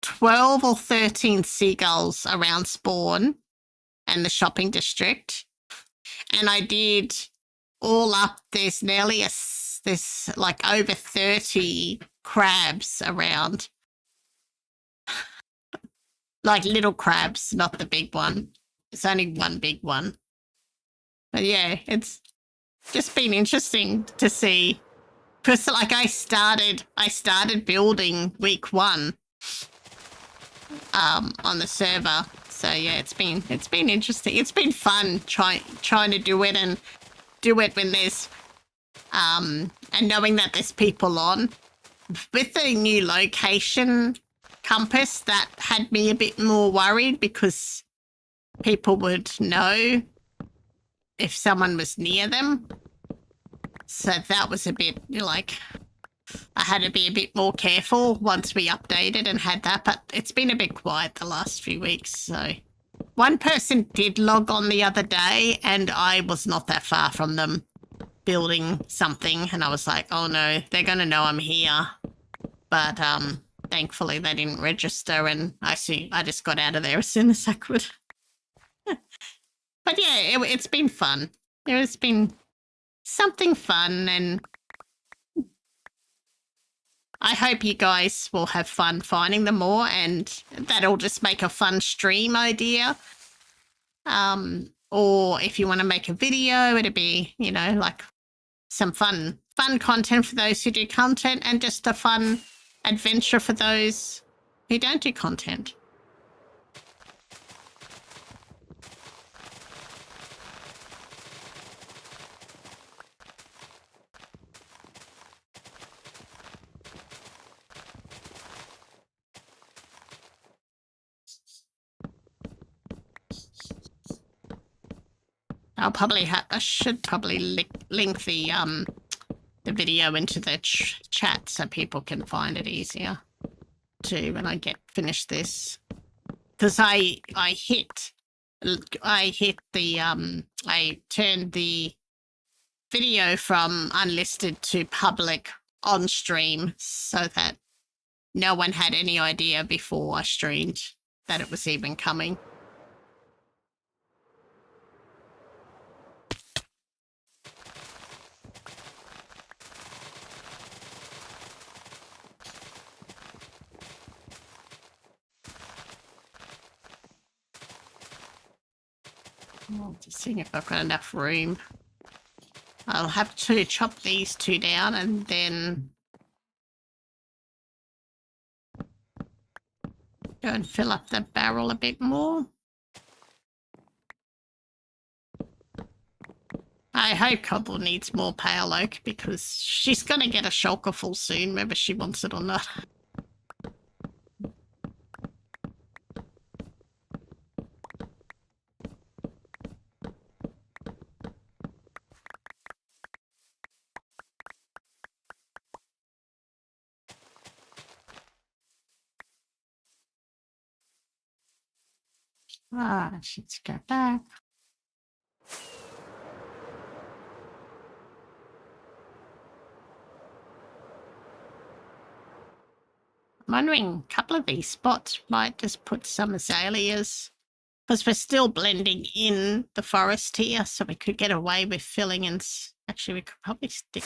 12 or 13 seagulls around spawn and the shopping district. And I did all up, there's there's like over 30 crabs around. Like little crabs, not the big one. It's only one big one. But yeah, it's just been interesting to see. Because like I started building week 1 on the server. So yeah, it's been interesting. It's been fun trying to do it and do it when there's and knowing that there's people on. With the new location compass, that had me a bit more worried because people would know if someone was near them. So that was a bit like I had to be a bit more careful once we updated and had that, but it's been a bit quiet the last few weeks. So one person did log on the other day and I was not that far from them building something, and I was like, oh no, they're gonna know I'm here. But thankfully they didn't register, and I just got out of there as soon as I could. But yeah, it's been fun. It's been something fun, and I hope you guys will have fun finding them more, and that'll just make a fun stream idea. Or if you want to make a video, it'll be, you know, like some fun content for those who do content, and just a fun adventure for those who don't do content. I should probably link the video into the chat so people can find it easier too when I finish this. Because I turned the video from unlisted to public on stream so that no one had any idea before I streamed that it was even coming. Just seeing if I've got enough room. I'll have to chop these 2 down and then go and fill up the barrel a bit more. I hope Cobble needs more pale oak because she's going to get a shulker full soon, whether she wants it or not. Let's go back. I'm wondering, a couple of these spots might just put some azaleas, because we're still blending in the forest here, so we could get away with filling in. Actually, we could probably stick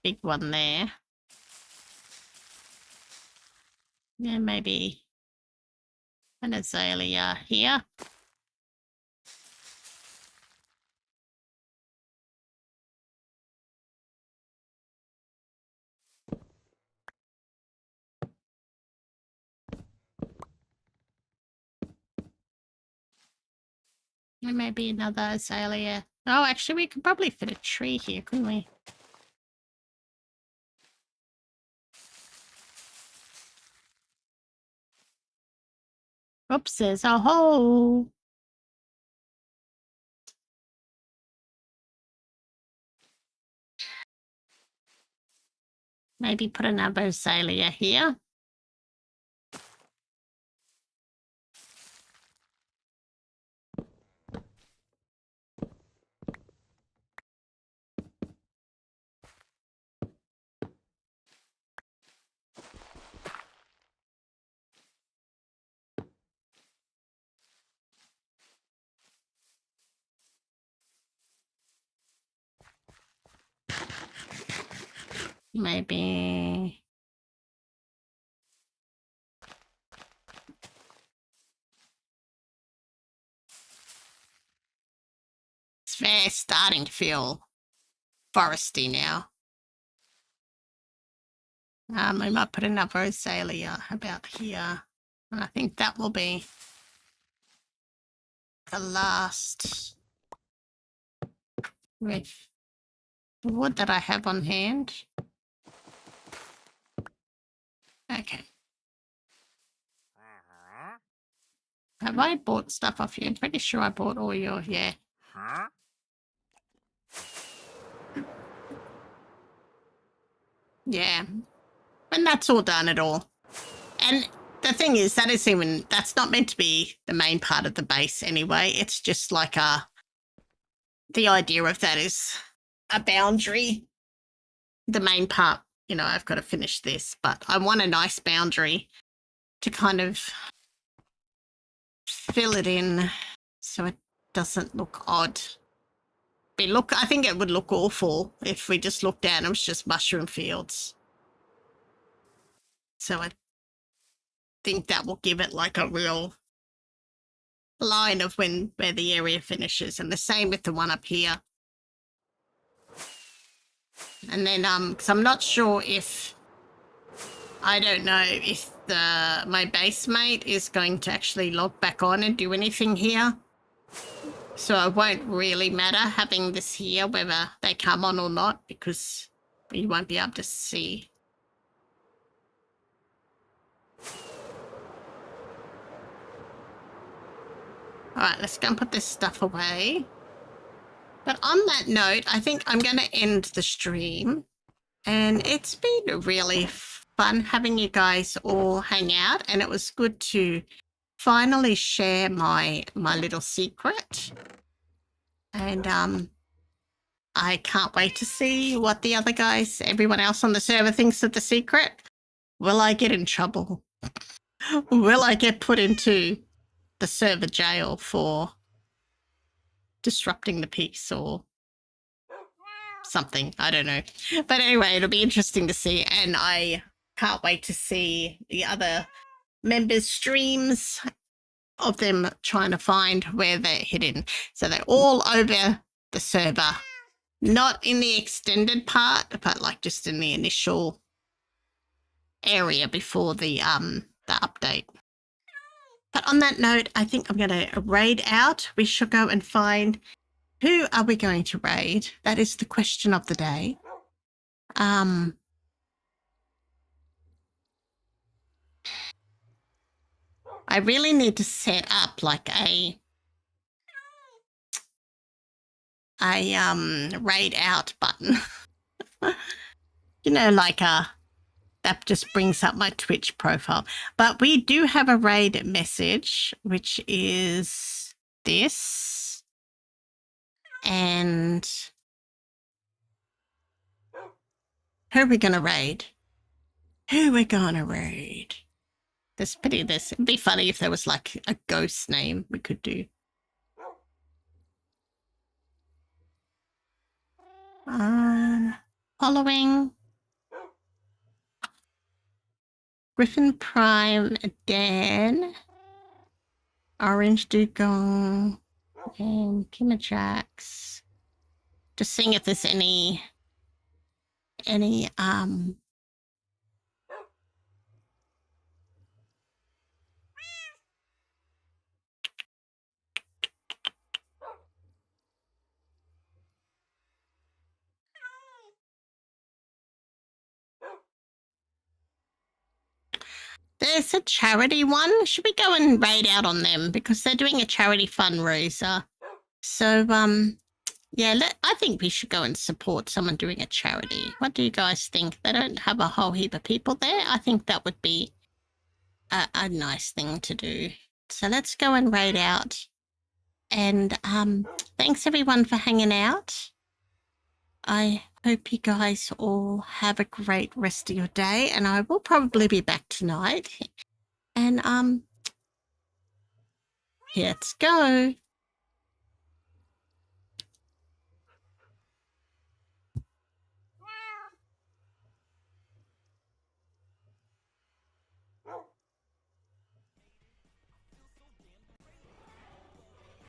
big one there. Yeah, maybe an azalea here. And maybe another azalea. Oh, actually, we could probably fit a tree here, couldn't we? Oops, there's a hole. Maybe put another azalea here. maybe... It's very starting to feel foresty now. We might put another azalea about here. And I think that will be the last with the wood that I have on hand. Okay. Have I bought stuff off you? I'm pretty sure I bought all your, yeah. Yeah. And that's all done at all. And the thing is, that's not meant to be the main part of the base anyway. It's just like the idea of that is a boundary. The main part, you know, I've got to finish this, but I want a nice boundary to kind of fill it in so it doesn't look odd. I think it would look awful if we just looked down and it was just mushroom fields. So I think that will give it like a real line of where the area finishes, and the same with the one up here. And then because I'm not sure if I don't know if my base mate is going to actually log back on and do anything here. So it won't really matter having this here, whether they come on or not, because you won't be able to see. All right, let's go and put this stuff away. But on that note, I think I'm going to end the stream. And it's been really fun having you guys all hang out. And it was good to finally share my little secret. And I can't wait to see what the other guys, everyone else on the server thinks of the secret. Will I get in trouble? Will I get put into the server jail for disrupting the peace or something? I don't know. But anyway, it'll be interesting to see. And I can't wait to see the other members' streams of them trying to find where they're hidden. So they're all over the server, not in the extended part, but like just in the initial area before the update. But on that note, I think I'm going to raid out. We should go and find, who are we going to raid? That is the question of the day. I really need to set up like a raid out button. You know, like that just brings up my Twitch profile. But we do have a raid message, which is this. And who are we going to raid? Who are we going to raid? There's pity this. It'd be funny if there was like a ghost name we could do. Following. Griffin Prime, Dan, Orange Dugong, and Kimajax. Just seeing if there's any there's a charity one. Should we go and raid out on them because they're doing a charity fundraiser? So yeah, I think we should go and support someone doing a charity. What do you guys think? They don't have a whole heap of people there. I think that would be a nice thing to do. So let's go and raid out. And thanks everyone for hanging out. I hope you guys all have a great rest of your day, and I will probably be back tonight. And let's go.